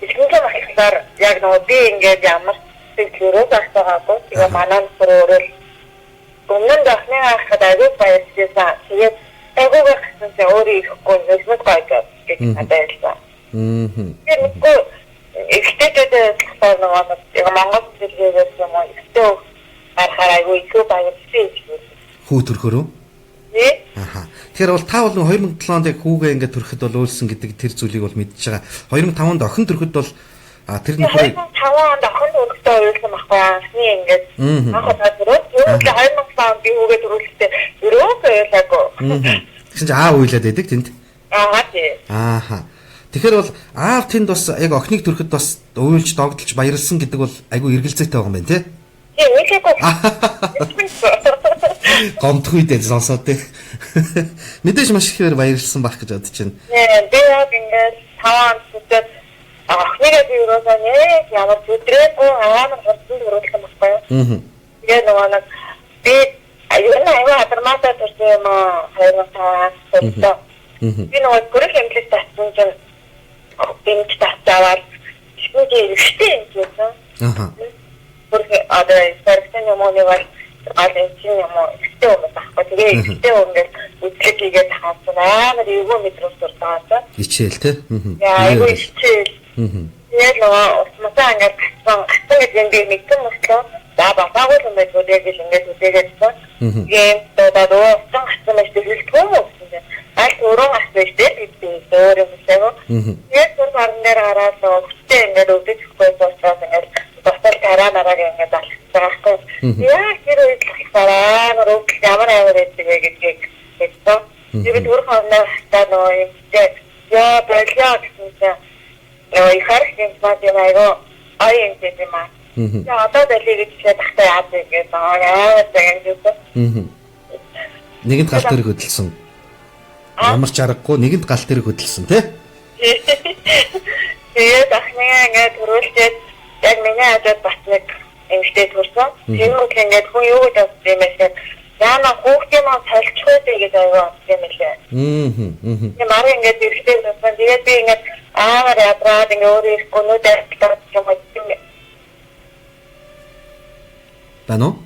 ихэнх махсаар яг нөгөө би ингээд ямар сэтгэлээрээ багтаагагүй. Тэгээ манай бүрөөрөл өмнө дахны хахад агуу баярлсан. Тэгээд агуу гэсэн чинь өөрөө ихгүй нэлмэд байгаад. гэж надад хэлсэн. Мм. Тэгэхгүй ихтэйчүүд болохоор нэг Монгол зэрэгээс юм уу ихтэй харахаар айгүй их баярлсан юм. Хүү төрхөрөө? Тий. Аха. Тэгэхээр бол та бол 2007 онд яг хүүгээ ингээд төрөхөд бол үйлсэн гэдэг тэр зүйлийг бол мэдчихэж байгаа. 2005 онд охин төрөхөд бол тэр нөхрөө 2005 онд охин төрөхтэй үйлсэн байхгүй анхны ингээд анх удаа төрөөд юу л 2007 онд би хүүгээ төрүүлсэн өрөөсөө ялаагүй. Тэгсэн чинь аа уйлаад байдаг тэнд. Аа тий. Ааха. Тэгэхээр бол аав тэнд бас яг охиныг төрөхөд бас уйлж догдолж баярлсан гэдэг бол айгүй эргэлзээтэй байгаа юм байна тий. Тий, үйлээгүй. Гомдох үедээ сонсоод тий. Мэдээж маш ихээр баярлсан байх гэж бодож байна. Би яг ингээд 5 онд төдөө охиныгаа би өрөөсөө нэг ямар зүтрээгүй амар хурдан төрүүлсэн байхгүй юу? Тэгээ нөгөө нэг би аюулгүй хадрамасаа төрсөн юм аа 2005 онд. Би нөгөө гөрөх хэмжлэг татсан чинь бинт татавал шинэ ихтэй юм гэсэн. Аха. Гөрөх одоо сарсан юм уу нэг алинчин юм уу ихтэй юм байхгүй. Тэгээ ихтэй ингээд үтлэгийг хаасан амар эвгүй мэдрэмж төрсөн. Ичээл тий. Яа, эвгүй ичээл. Яг нөгөө мата ингээд гацсан гэдэг би мэдсэн мөслөө. За багаагүй юм байх үү гэж ингээд үтэйгээдсэн. Гэм додоо усан гацсан мэт хэлсэн юм уу гэсэн. Аль өрөө гацсан шүү дээ. Би өөр юм хэлээгүй. Яг бүр харан дээр гараад өгтөө ингээд өвдөхгүй болчихсон ингээд бостол тараанараа ингээд алхсан. Яа, тэр үед хараа рүү ямар амар гэдэг гэж хэлсэн. Тэгээд өөр хоноо та нөгөө юм яа байлаа гэсэн. Ich habe gesagt, ich habe ein Thema. Ja, da der liegt jetzt dachte ich gesagt, Нэгэнт галт тэрэг хөдөлсөн. Ямар ч аргагүй нэгэнт галт тэрэг хөдөлсөн тий? Тэгээд ахны ингээд төрүүлээд яг миний хажууд бас нэг эмэгтэй төрсөн. Тэр үг ингээд хүн юу гэж бодсон юм бэ? Яна хүүхдийн маа салчих үү гэж аяа юм лээ. Тийм мар ингээд ихтэй байсан. Тэгээд би ингээд амар ядраад ингээд өөрөө гүнүүдээ татсан юм байна. Байна уу?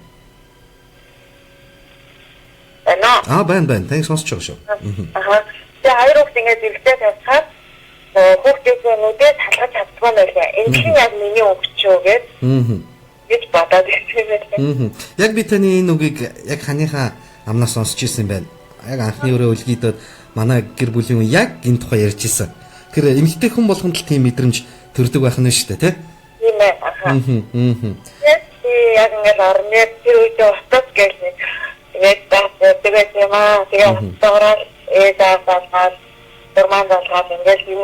Байна. Байна. Тань сонсож байгаа шүү. Аха. Тэгээд хоёр хүүхд ингээд ихтэй тавьчихад хүүхдийн нүдээ салгаж чаддгүй байлаа. Энэ чинь яг миний өгч юу гэж. Гэж бодоод ирсэн. Яг би таны энэ үгийг яг ханыхаа амнаас сонсч ирсэн байна. Яг анхны өрөө үлгийдээд манай гэр бүлийн хүн яг энэ тухай ярьж ирсэн. Тэр эмэгтэй хүн болгонд л тийм мэдрэмж төрдөг байх нь шүү дээ, тий? Тийм ээ. Аха. Яг ингээд орны тэр үедээ утас гэж ингээд тэгээд юм аа. Тэгээд доороо ээдээсээ дөрмандалгаад ингээд юм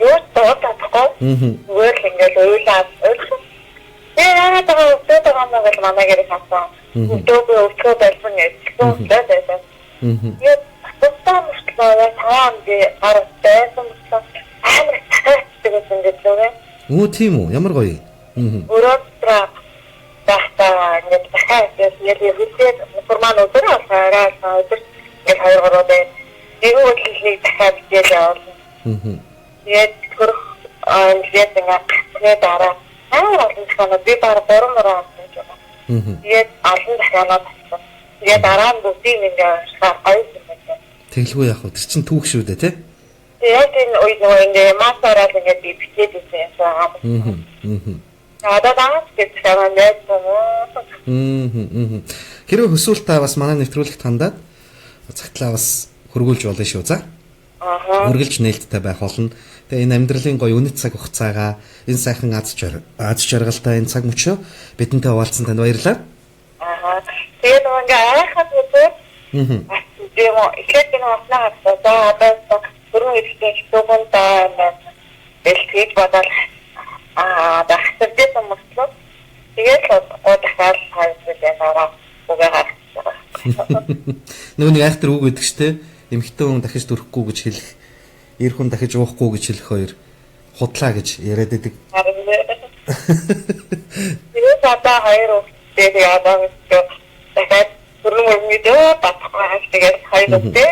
юу тоотахгүй. Зүгээр л ингээд уйлаад яа тагаа мөгөл манайгаар хасан. Өдөө өчөө байсан гэсэн байсан. Яг тостамслаа таамд гарсан амар тэгсэн гэдэг. Оо тийм үү? Ямар гоё. Өрөөдраа тахтаа нэг тахаас яг үсээд форман өдрөө хараа өдөр яг хоёроо байна. Эвгүй хэлийг дахиад биэл явуулна. Яг төрөх ингээд ингээд дараа олон би бараг 3 мөрөө авсан юм. Тэгээд олон дахианаа татсан. Тэгээд дараа нь бүгдийг ингээд гоё юм байна. Тэглгүй яах вэ? Тэр чинь түүх шүү дээ, тий? Тэгээд энэ үед ингээд масаараа ингээд би бичээд байсан юм. Адаа гэж таванаад юм. Хэрвээ хүсвэл та бас манай нэвтрүүлэгт хандаад цагтлаа бас хөргүүлж болно шүү за. Үргэлж нээлттэй байх болно. Тэгээ энэ амьдралын гоё үнэт цаг хугацаагаа энэ сайхан аз жаргалтай энэ цаг мөчөө бидэнтэй хуваалцсан танд баярлалаа. Тэгээд ингээ айхад үгүй. Тийм үү. Ихэд энэ уснаа хасаа одоо бүрэн ихтэй зөвхөн дэлхийд бодол дахтардаг юм уу? Тэгээд дахиад хайрцаг яваа үгээ харагдсан. Нүуний айхтар үг гэдэг чтэй эмхтэн хүн дахиж төрөхгүй гэж хэлэх, эр хүн дахиж уухгүй гэж хэлэх хоёр худлаа гэж яриад байдаг. Тэгээд одоо хоёр үгтэй яадаг гэж дахиад бүрэн өмнөдөө батхгүй тэгээд хоёр үгтэй.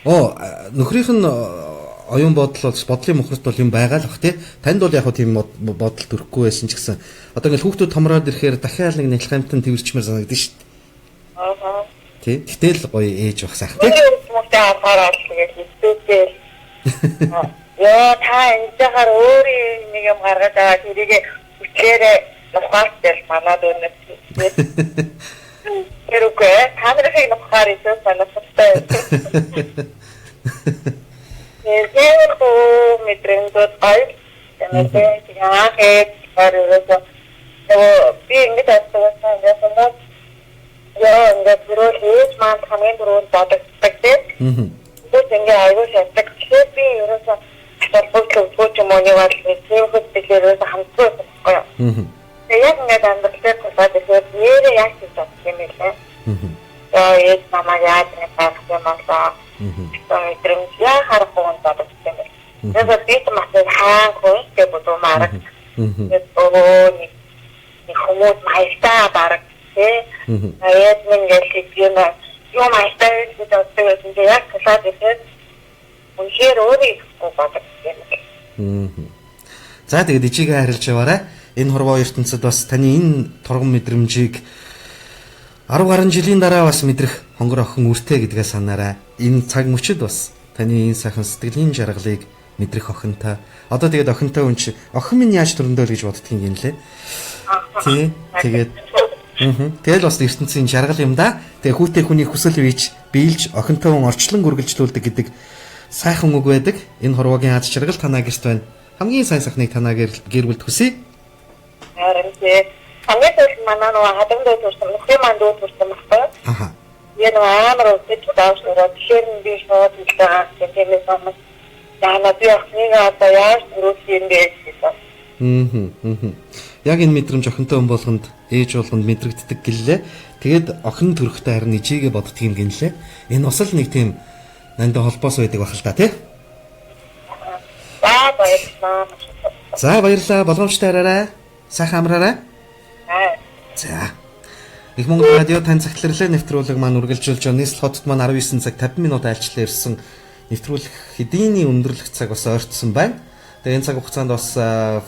Нөхрийнх нь оюун бодол бол бодлын мөхрөт бол юм байгаа л бах тий. Танд бол яг хөө тийм бодол төрөхгүй байсан ч гэсэн одоо ингээл хүүхдүүд томроод ирэхээр дахиад нэг нэлх амтан тэрчмэр санагдаж шít. Тий. Гэтэл гоё ээж байх сайхан тий. Мөтэй хараад тэгээд Яа та энэжээр өөрийн нэг юм гаргаж аваад тэрийг үчээрээ нухаас дээр манад өнөс. Тэрүүгээ та нарыг нухаар илүү санагдсан. Нэр хөө мэдрэмжүүд гай. Тэмээ яагаад баруураа би ингэж асуусан юм. Яа ингээд бүрөөс маань хамгийн түрүүнд бодогддаг тийм. Бид ингээ аюул шатдаг. Тэгэхээр би ерөөсөө толгойд юм уу яваад тийм хөтөлбөрөөс хамтсан байхгүй. Яг ингээд амьдралтай тусаад ихэд нэрээ яаж хийж чадах юм бэ? Аа яа намаа яаж нэг юм аа. Мэдрэмж яа харахгүй юм бодогдсон юм. Тэгээд би тамаа хаан хөөс гэж бодомаар. Тэгээд нэг хүмүүс хайстаа бараг тийм. Аяд минь юм юм айтай гэж боддог юм яг тусаад ихэд үнээр өөрийгөө бодогдсон юм. За тэгээд ичигээ харилж яваарай. Энэ хорвоо ертөнцид бас таны энэ турган мэдрэмжийг 10 гаруй жилийн дараа бас мэдрэх хонгор охин үртэй гэдгээ санаарай. Энэ цаг мөчид бас таны энэ сайхан сэтгэлийн жаргалыг мэдрэх охинтой. Одоо тэгээд охинтой хүн чи охин минь яаж төрөндөө л гэж боддгийг юм лээ. Тий. Тэгээд тэгэл бас ертөнцийн жаргал юм да. Тэгээ хүүтэй хүний хүсэл бийж биелж охинтой хүн орчлон үргэлжлүүлдэг гэдэг сайхан үг байдаг. Энэ хорвогийн аз жаргал танаа гэрт байна. Хамгийн сайн сайхныг танаа гэр бүлд хүсье. Харин хамгийн түрүүнд манай нөгөө хадамдаа төрсөн нөхрийн маань дүү төрсөн багтаа. Аха. Яг амар үсэж даавшраа тэгэхээр би шууд хэлдэг гэмээс амс яана би охиныг одоо яаж төрүүлэх юм бэ гэсэн. Яг энэ мэдрэмж охинтой хүн болгонд ээж болгонд мэдрэгддэг гэлээ. Тэгээд охин төрөхтэй харин ичигээ боддөг юм гинлээ. Энэ бас л нэг тийм нандаа холбоос байдаг бах л та тий. За баярлалаа. Болгоомжтой хараарай. Сайхан амраарай. За. Их Монгол радио тань цагтларлаа нэвтрүүлэг маань үргэлжлүүлж байгаа. Нийслэл хотод маань 19 цаг 50 минут айлчлал ирсэн. Нэвтрүүлэх хэдийний өндөрлөх цаг бас ойртсон байна. Тэгээ энэ цаг хугацаанд бас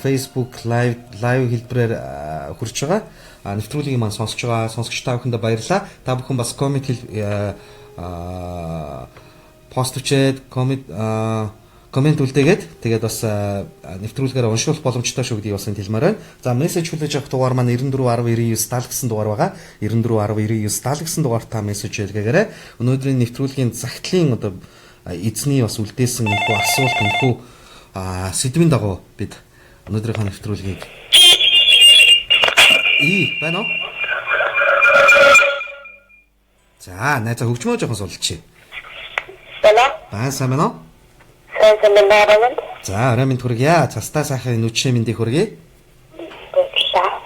Facebook live хэлбэрээр хүрч байгаа. Нэвтрүүлгийг маань сонсож байгаа сонсогч та бүхэндээ баярлалаа. Та бүхэн бас комент пост үчээд комент үлдээгээд тэгээд бас нэвтрүүлгээр уншуулах боломжтой шүү гэдгийг бас хэлмээр байна. За мессеж хүлээж авах дугаар маань 94109970 гэсэн дугаар байгаа. 94109970 гэсэн дугаар та мессеж хэлгээгээрэй. Өнөөдрийн нэвтрүүлгийн загтлын одоо эзний бас үлдээсэн энэхүү асуулт энэхүү сэдвийн дагуу бид өнөөдрийнхөө нэвтрүүлгийг байна уу? За найзаа хөгжмөө жоохон суулчих. Сайн байна уу? За орой минь хүргье. Цастаа сайхан нүчээ мэндийг хүргье.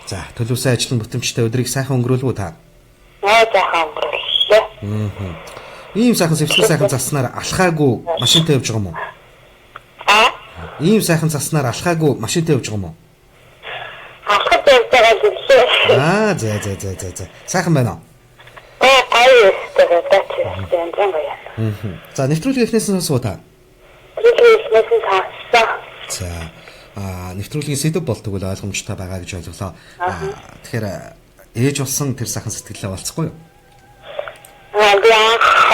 За төлөвсөн ажлын бүтэмжтэй өдрийг сайхан өнгөрүүлвүү та? Сайхан өнгөрүүллээ. Ийм сайхан сэвсэг сайхан заснаар алхаагүй машинтай явж байгаа юм уу? Ийм сайхан заснаар алхаагүй машинтай явж байгаа юм уу? Алхаж явж байгаа гэлээ. За. Сайхан байна уу? Гоё байна. За нэвтрүүлэг эхнээс нь сонсоо та. За нэвтрүүлгийн сэдв болдог бол ойлгомжтой байгаа гэж ойлголоо. Тэгэхээр ээж болсон тэр сайхан сэтгэлээ болцохгүй юу? Би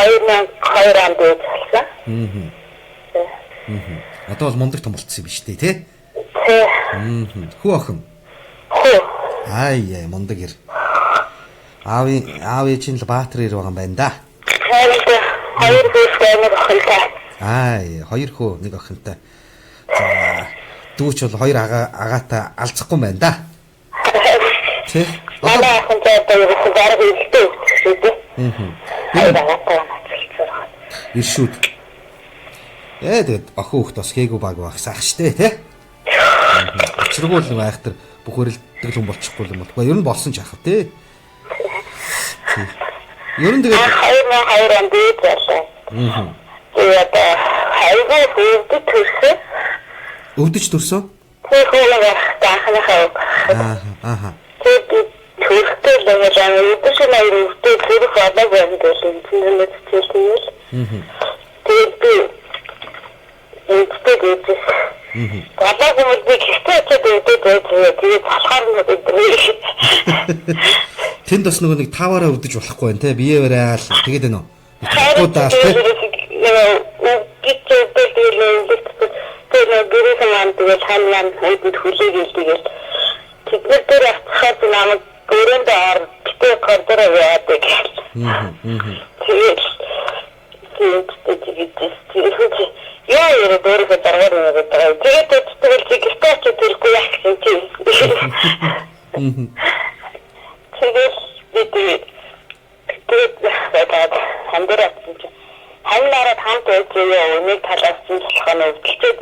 2002 онд болсон. Одоо бол мундаг том болцсон юм биш үү те? Хүү охин. Ай мундаг ир. Аав ээжийн л баатар ир байгаа юм байна да. Хоёр хүүтэй нэг охинтой. Хоёр хүү нэг охинтой. За дүүч бол хоёр агаатай алцахгүй байна да. Тэ. Манай охинтой одоо юу гараг илтэй шүү дээ. Хоёр агаатай байна. Иршүүд. Тэгээд охин хүүхд бас гээгүй баг багсаах штэ тэ. Очроггүй л байх тэр бүх хөрөлдөг юм болчихгүй юм бол. Ер нь болсон ч яах вэ? Ер нь тэгээд 2002 онд байсан. Тэгээд хайгаа өвдөж төрсөн. Өвдөж төрсөн? Тэгээд хөөе таахнахаа. Тэгээд төрөлтэй л байгаа юм. Өвдөж нэр өвдөж төрөх одоо байдаг юм. Тэнд хэлсэн. Тэгээд би өвдөж Бабаа гомдгийг тэгээд болохоор нь өгдөг. Тэнд бас нөгөө нэг таваараа өвдөж болохгүй байх те бие барайл тэгээд байна уу? Тэгэхгүй даа те. маань хойдод хүлээгээл тэдгээр дээр хацхад намайг өрөөндөө ордог коридороо яваадаг. Тэгээд яа яа дөрөв дараагаар яваад байгаа. Тэгээд тэгэл зэгтэй ч тэргүй яах юм чи. Тэгээд тэгээд хандираа хандараад хамт үеийн үнийг талаас нь болохоо өвдөлтөд.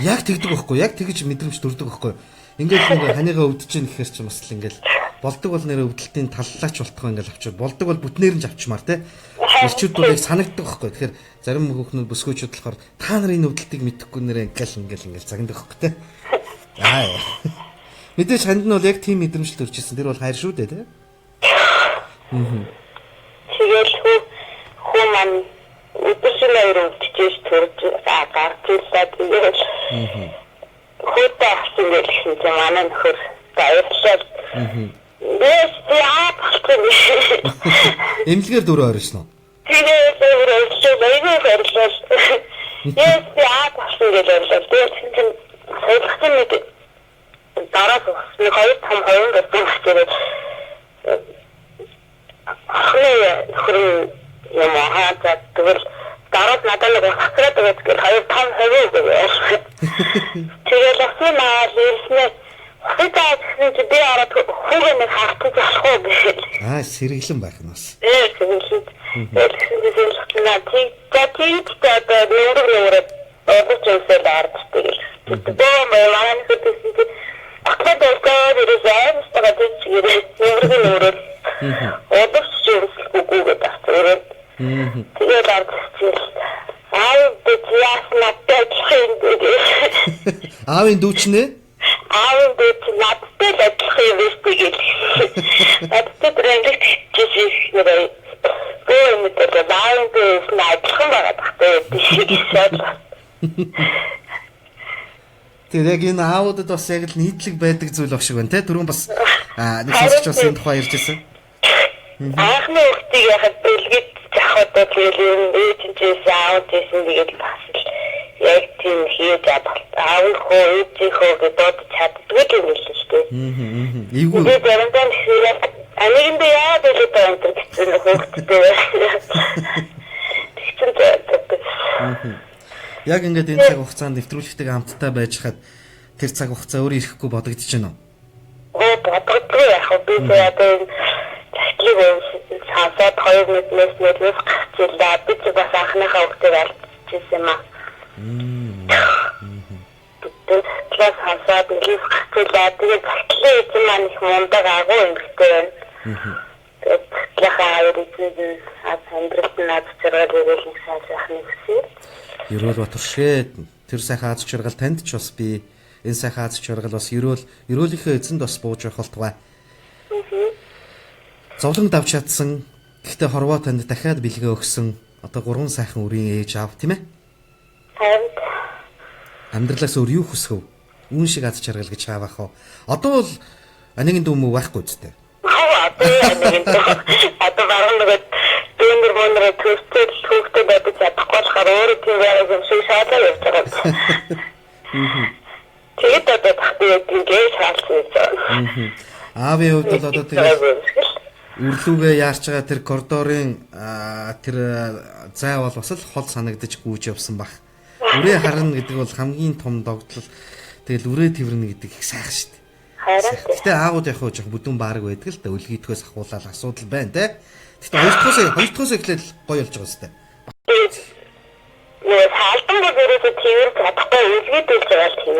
Яг тэгдэг байхгүй. Яг тэгж мэдрэмж төрдөг байхгүй. Ингээд нэг ханигаа өвдөж ийн гэхэр чи бас л ингээд болдог бол нэр өвдөлтийн таллаач болтгоо ингээд авчвал болдог бол бүтнээр нь авчмаар те. Ирчүүд бол яг санагддаг байхгүй. Тэгэхээр зарим хүүхнүүд бүсгүйчүүд болохоор та нарын өвдөлтийг мэдэхгүй нэрээ ингээл загнадаг байхгүй те. Аа. Мэдээж ханд нь бол яг тийм мэдрэмж төрчихсэн. Тэр бол хайр шүү дээ те. Тэгээд хүн маань өдөржингөө өвдөж төрж гарч ирлээ тэгээд хөөд авсан гэсэн чинь манай нөхөр баярлал. Эмнэлгээр дөрөв орсон уу? Тэгээд баярлал. Яа авсан гэдэг. Тэгээд солихсан мэд дараа нэг хоёр том хоёр гэсэн хөрөн юм хаадаг тэгвэл дараад надад нэг хацраад байгаа гэж хоёр том хөвөө гэж. Тэгээд асуу маа ирснээр хөөдөө би араад хүүгээ нэг хартаж болохгүй гэж. Аа сэргэлэн байх нь бас. Сэргэлэн. Аавын дүүчнээ? Аавын дүүч надтай л адилхан юм биш тэгээд. Надтай дрэндэг чижээ. Гэнэ аавын дүүч надтай байгаа тахтай. Тэр яг энэ аудад бас яг л нийтлэг байдаг зүйл баг шиг байна те. Түрүүн бас нэг сонсогч бас энэ тухай ярьж байсан. Анхны хүүхдийг яхад бэлгэд захуудаа тэгэл ээжинчээс аауд гэсэн тэгээд бас яг тийм хийж аав хөө ээжийнхөө гэдод чаддгүй юм л шүү дээ. Ийгүү. Тэгээд заримдаа анигинд яа дэлгэж байгаа юм гэсэн хүүхдтэй. Тэгсэн. Яг ингээд энэ цаг хугацаанд нэвтрүүлэгтэйгээ хамтдаа байж хаад тэр цаг хугацаа өөрөө ирэхгүй бодогдож байна уу? Бодогдгүй яах вэ? Би тэгээд захидлыг хасаад 2 мэднээс нэлээс гарчлаа. Би ч бас анхныхаа хүүхдийг алдчихсан юм аа. Класс хасаад нэлээс гарчлаа. Тэгээд захидлын эзэн маань их мундаг агуу эмэгтэй байна. Тэгээд захидлынхаа эзэн амьдралд над зэрэг ирэх сайхан хүсээ. Ерөөл Батаршээ тэр сайхан аз жаргал танд ч бас би энэ сайхан аз жаргал бас ерөөлийнхөө эзэнд бас бууж явах болтугай. Зовлон давж чадсан гэхдээ хорвоо танд дахиад бэлгээ өгсөн одоо 3 сайхан үрийн ээж аав тийм ээ? Харин Амьдралаас өөр юу хүсэв? Үүн шиг аз жаргал гэж хаавах уу? Одоо бол анигийн дүүмүү байхгүй үстэй. Одоо баруун нэг дэмэр монроо төстэй хүүхдээ байдаг чадахгүй болохоор өөрөө тийм байгаад юм шиг шаалаа явж байгаа. Тэгээд одоо тахтыг ингэж хаалсан. Аавын хувьд бол одоо тэгээд үрлүүгээ яарч байгаа тэр коридорын тэр зай бол бас л хол санагдаж гүйж явсан баг. Үрээ харна гэдэг бол хамгийн том догтлол. Тэгэл үрээ тэрнэ гэдэг их сайхан шүү дээ. Гэтэ аауд яг хөө жоохон бүдүүн баарг байдаг л да үлгийдгээс ахуулаад асуудал байна те. Гэтэ хоёр дахоос эхлээл гоё болж байгаа сте. Нөө хаалтан гэрээс тэр чадахгүй үлгийдүүлж байгаа тийм.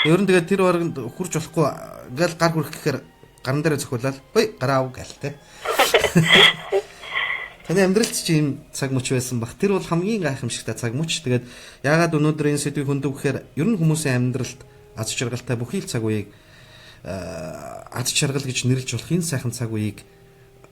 Ер нь тэгээд тэр бараг хурж болохгүй ингээл гар хүрэх гэхээр гаран дээрээ зохиулаад хой гараа ав гэл те. Таны амьдралд чи ийм цаг мөч байсан бах. Тэр бол хамгийн гайхамшигтай цаг мөч. Тэгээд яагаад өнөөдөр энэ сэдвийг хөндөв гэхээр ер нь хүмүүсийн амьдралд аз жаргалтай бүхий л цаг үеийг аз жаргал гэж нэрлэж болох энэ сайхан цаг үеийг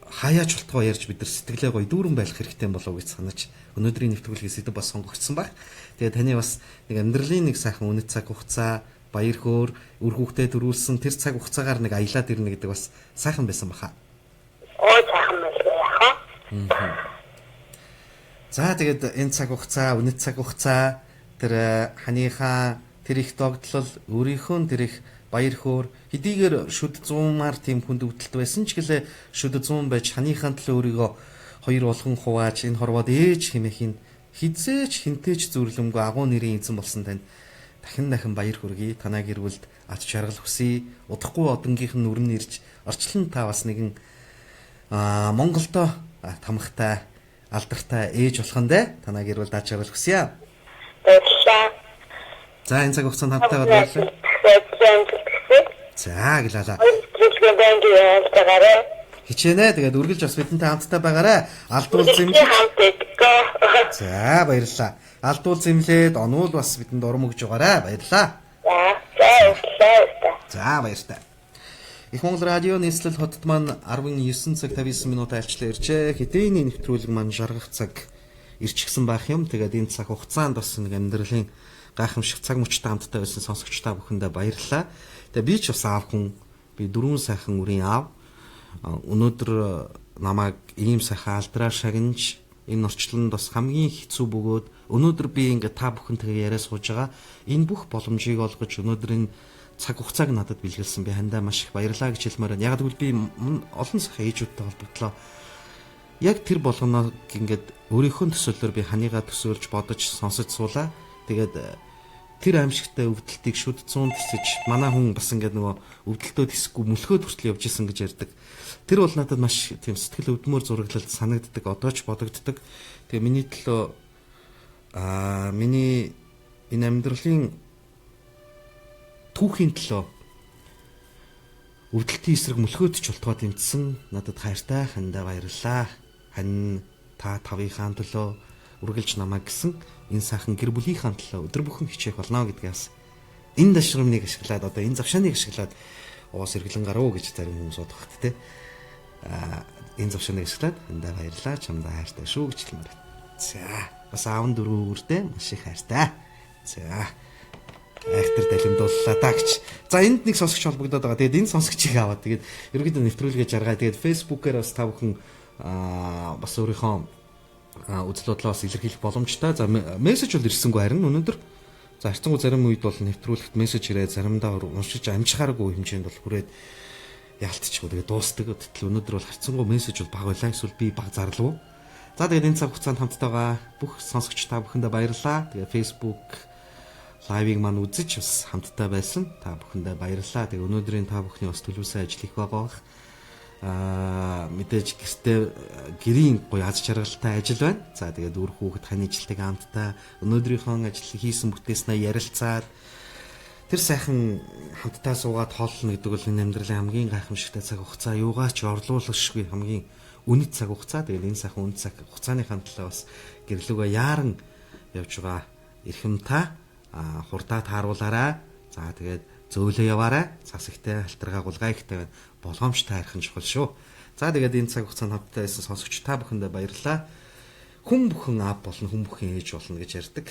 хаяач болтгоо ярьж бид нар сэтгэлээ гоё дүүрэн байх хэрэгтэй болов гэж санаж өнөөдрийн нэвтрүүлгийн сэдв бас сонгогдсон баг. Тэгээд таны бас нэг амьдралын нэг сайхан үнэт цаг хугацаа, баяр хөөр, үр хүүхдээ төрүүлсэн тэр цаг хугацаагаар нэг аялаад ирнэ гэдэг бас сайхан байсан баха. Сайхан байлаа яхаа. За тэгээд энэ цаг хугацаа, үнэт цаг хугацаа тэр ханыхаа тэр их догтлол, өөрийнхөө тэр их баяр хөөр хэдийгээр шүд 100-аар тийм хүнд өвдөлт байсан ч гэлээ шүд 100 байж ханийхаа төлөө өөрийгөө хоёр болгон хувааж энэ хорвоод ээж хэмээх хизээч хинтээч зүрлэмгүй агуу нэрийн эзэн болсон танд дахин баяр хүргэе. Танай гэр бүлд ач жаргал хүсье. Удахгүй одонгийнх нь нүрэн ирж орчлон та бас нэгэн Монголдо тамхтай алдартай ээж болохондэ танай гэр бүлд ач жаргал хүсье. Баярлалаа. За энэ цаг хугацаанд хамтдаа баярлалаа. За гэлээ. Хэлгээ байна гээрээ. Хичээнэ. Тэгээд үргэлж бас бидэнтэй хамтдаа байгаарай. Алдуул зэмлээ. За баярлалаа. Алдуул зэмлээд онуул бас бидэнд урам өгж байгаарай. Баярлалаа. За баярлалаа. Их Монгол радио нийслэл хотод маань 19 цаг 59 минут айлчлаа иржээ. Хэдийний нэвтрүүлэг маань жаргах цаг ирчихсэн байх юм. Тэгээд энэ цаг хугацаанд бас нэг амьдралын гайхамшиг цаг мөчтэй хамтдаа байсан сонсогчдаа бүхэндээ баярлалаа. Тэгээд би ч бас аав хүн, би 4 сайхан үрийн аав. Өнөөдөр намайг ийм сайхан алдраар шагнаж энэ орчлонд бас хамгийн хэцүү бөгөөд өнөөдөр би ингээд та бүхэнтэйгээ яриа сууж байгаа. Энэ бүх боломжийг олгож өнөөдөр энэ цаг хугацааг надад бэлгэлсэн би хандаа маш их баярлалаа гэж хэлмээр байна. Яг гэвэл би олон сайхан ээжүүдтэй холбогдлоо. Яг тэр болгоноо ингээд өөрийнхөө төсөөлөөр би ханыгаа төсөөлж бодож сонсож суулаа. Тэгээд тэр аимшигтай өвдөлтийг шүд 100 тэсэж манай хүн бас ингээд нөгөө өвдөлтөө тэсэхгүй мөлхөөд хүртэл явж исэн гэж ярьдаг. Тэр бол надад маш тийм сэтгэл өвдмөр зураглалт санагддаг, одоо ч бодогддог. Тэгээ миний төлөө миний энэ амьдралын түүхийн төлөө өвдөлтийн эсрэг мөлхөөд ч болтгоо дэмжсэн надад хайртай хандаа баярлалаа. Хань та тавынхаа төлөө үргэлж намайг гисэн энэ сайхан гэр бүлийнхаа төлөө өдөр бүхэн хичээх болно гэдгээс энэ дашрамныг ашиглаад одоо энэ завшааныг ашиглаад уус эргэлэн гаруу гэж зарим хүмүүс бодох хөт те. Энэ завшааныг ашиглаад хандаа баярлалаа. Чамдаа хайртай шүү гэж хэлмээр. За бас аав дөрөвөртэй маш их хайртай. За айхтар далимдууллаа да гэж. За энд нэг сонсогч холбогдоод байгаа. Тэгээд энэ сонсогчийг аваад тэгээд ерөнхийдөө нэвтрүүлгээ жаргаа. Тэгээд фэйсбүүкээр бас та бүхэн бас өөрийнхөө үзэл бодлоо бас илэрхийлэх боломжтой. За мессеж бол ирсэнгүй харин өнөөдөр за харцангуй зарим үед бол нэвтрүүлэгт мессеж ирээд заримдаа уншиж амжихааргүй хэмжээнд бол хүрээд яалтчихгүй тэгээд дуустдаг. Гэтэл өнөөдөр бол харцангуй мессеж бол баг байлаа. Эсвэл би баг зарлав. За тэгээд энэ цаг хугацаанд хамттайгаа бүх сонсогч та бүхэндээ баярлалаа. Тэгээд Facebook лайвыг маань үзэж бас хамтдаа байсан. Та бүхэндээ баярлалаа. Тэгээд өнөөдрийн та бүхний бас төлөвлөсөн ажил их байгаа бах. Мэдээж гэртээ гэрийн гоё аз жаргалтай ажил байна. За тэгээд үр хүүхэд хань ижилтэйг хамтдаа өнөөдрийнхөө ажил хийсэн бүтээснээ ярилцаад тэр сайхан хамтдаа суугаад хооллоно гэдэг бол энэ амьдралын хамгийн гайхамшигтай цаг хугацаа. Юугаач орлуулшгүй хамгийн үнэт цаг хугацаа. Тэгээд энэ сайхан үнэт цаг хугацааны хандлага бас гэрлүүгээ яаран явж байгаа эрхэмтэй хурдаа тааруулаарай. За тэгээд зөөлөө яваарай. Цас ихтэй алтаргаа гулгай ихтэй болгоомжтой хайрхан чухал шүү. За тэгээд энэ цаг хугацаанд хамтдаа байсан сонсогч та бүхэндээ баярлалаа. Хүн бүхэн аав болно, хүн бүхэн ээж болно гэж ярьдаг.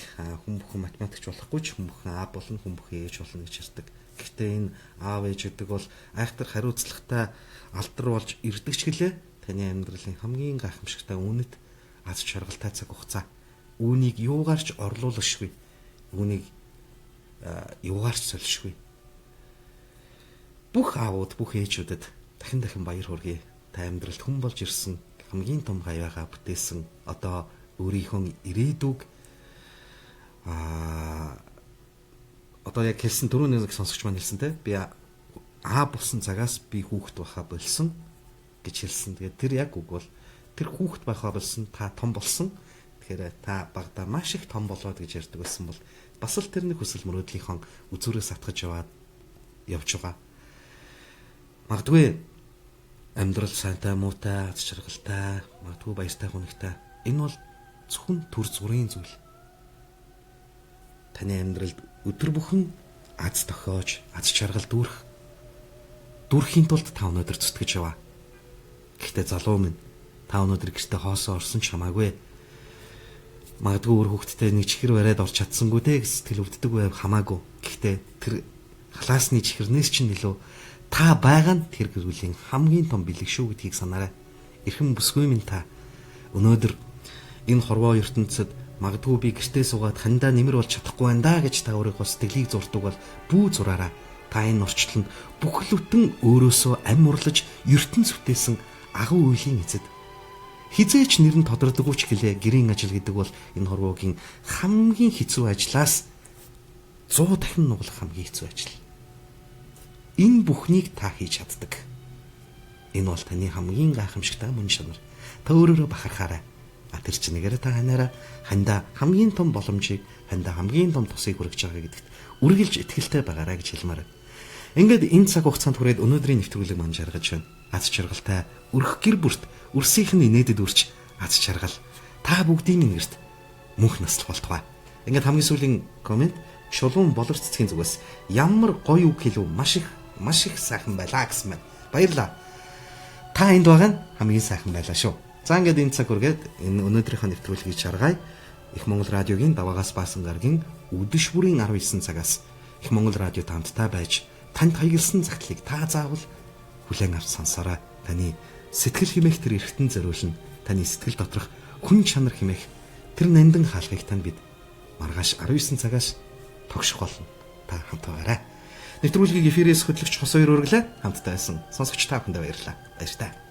Хүн бүхэн математикч болохгүй ч хүн бүхэн аав болно, хүн бүхэн ээж болно гэж ярьдаг. Гэхдээ энэ аав ээж гэдэг бол айхтар хариуцлагатай алдар болж ирдэг ч гэлээ. Таны амьдралын хамгийн гайхамшигтай үнэт аз жаргалтай цаг хугацаа. Үүнийг юугаарч орлуулшгүй. Үүнийг юугаарч солишгүй. Бүх аавууд, бүх ээжүүдэд дахин баяр хүргэе. Та амьдралд хүн болж ирсэн хамгийн том гавьяага бүтээсэн одоо өөрийнхөө ирээдүг одоо яг хэлсэн түрүүн нэг сонсогч маань хэлсэн те би аав болсон цагаас би хүүхэд байхаа болсон гэж хэлсэн. Тэгээд тэр яг үг бол тэр хүүхэд байхаа болсон та том болсон. Тэгэхээр та багада маш их том болоод гэж ярьдаг байсан бол бас л тэр нэг хүсэл мөрөөдлийнхөө үзүүрээс атгаж явж байгаа. Магадгүй амьдрал сайнтай муутай, аз жаргалтай, магадгүй баяртай хүнэгтэй. Энэ бол зөвхөн төр зүрийн зүйл. Таны амьдралд өдөр бүхэн аз тохиож, аз жаргал дүүрхийн тулд та өнөөдөр зүтгэж яваа. Гэхдээ залуу минь та өнөөдөр гэртээ хоосоо орсон ч хамаагүй. Магадгүй өөр хүүхдтэй нэг чихэр бариад орч чадсангүй те гэж сэтгэл өвддөг байв хамаагүй. Гэхдээ тэр халаасны чихэрнээс чинь илүү та байгаа нь тэр гэрүүлийн хамгийн том бэлэг шүү гэдгийг санаарай. Эрхэм бүсгүй минь та өнөөдөр энэ хорвоо ертөнцид Магадгүй би гэртээ суугаад хандаа нэмэр болж чадахгүй байна да гэж та өөрийнхөө сэтгэлийг зурдаг бол бүү зураараа. Та энэ орчлонд бүхлөтэн өөрөөсөө ам урлаж ертөнц бүтээсэн агуу үеийн эзэд хизээч нэр нь тодордоггүй ч гэлээ гэрийн ажил гэдэг бол энэ хорвоогийн хамгийн хэцүү ажлаас 100 дахин нуглах хамгийн хэцүү ажил. Энэ бүхнийг та хийж чаддаг. Энэ бол таны хамгийн гайхамшигтай мөн чанар. Та өөрөөрөө бахархаарай. Тэр чинээгээр та хандаа хамгийн том боломжийг, хандаа хамгийн том тусыг хүргэж байгаа гэдэгт үргэлж итгэлтэй байгаарай гэж хэлмээр. Ингээд энэ цаг хугацаанд хүрээд өнөөдрийн нэвтрүүлэг маань жаргаж байна. Аз жаргалтай өрх гэр бүрт өрсийнх нь инээдэд үрч аз жаргал та бүгдийн мингэрт мөнх наслах болтугай. Ингээд хамгийн сүүлийн комент Шулуун болор цэцгийн зүгээс ямар гоё үг хэлв маш их сайхан байлаа гэсэн байна. Баярлалаа. Та энд байгаа нь хамгийн сайхан байлаа шүү. За ингээд энэ цаг үргээд энэ өнөөдрийнхөө нэвтрүүлгийг шаргая. Их Монгол радиогийн Даваагаас Баасан гарагийн өдөш бүрийн 19 цагаас Их Монгол радио таамттай байж танд хаягдсан загтлыг та заавал хүлээн авч сонсоорой. Таны сэтгэл хэмээх тэр эргэтэн зориулна. Таны сэтгэл доторх хүн чанар хэмээх тэр нандин хаалгыг тань бид маргааш 19 цагаас тогших болно. Та хамтаагаарай. Нэвтрүүлгийг эфирээс хөтлөгч Хос хоёр өргөлөө хамтдаа байсан. Сонсогч та бүхэнд баярлалаа. Баяр таа.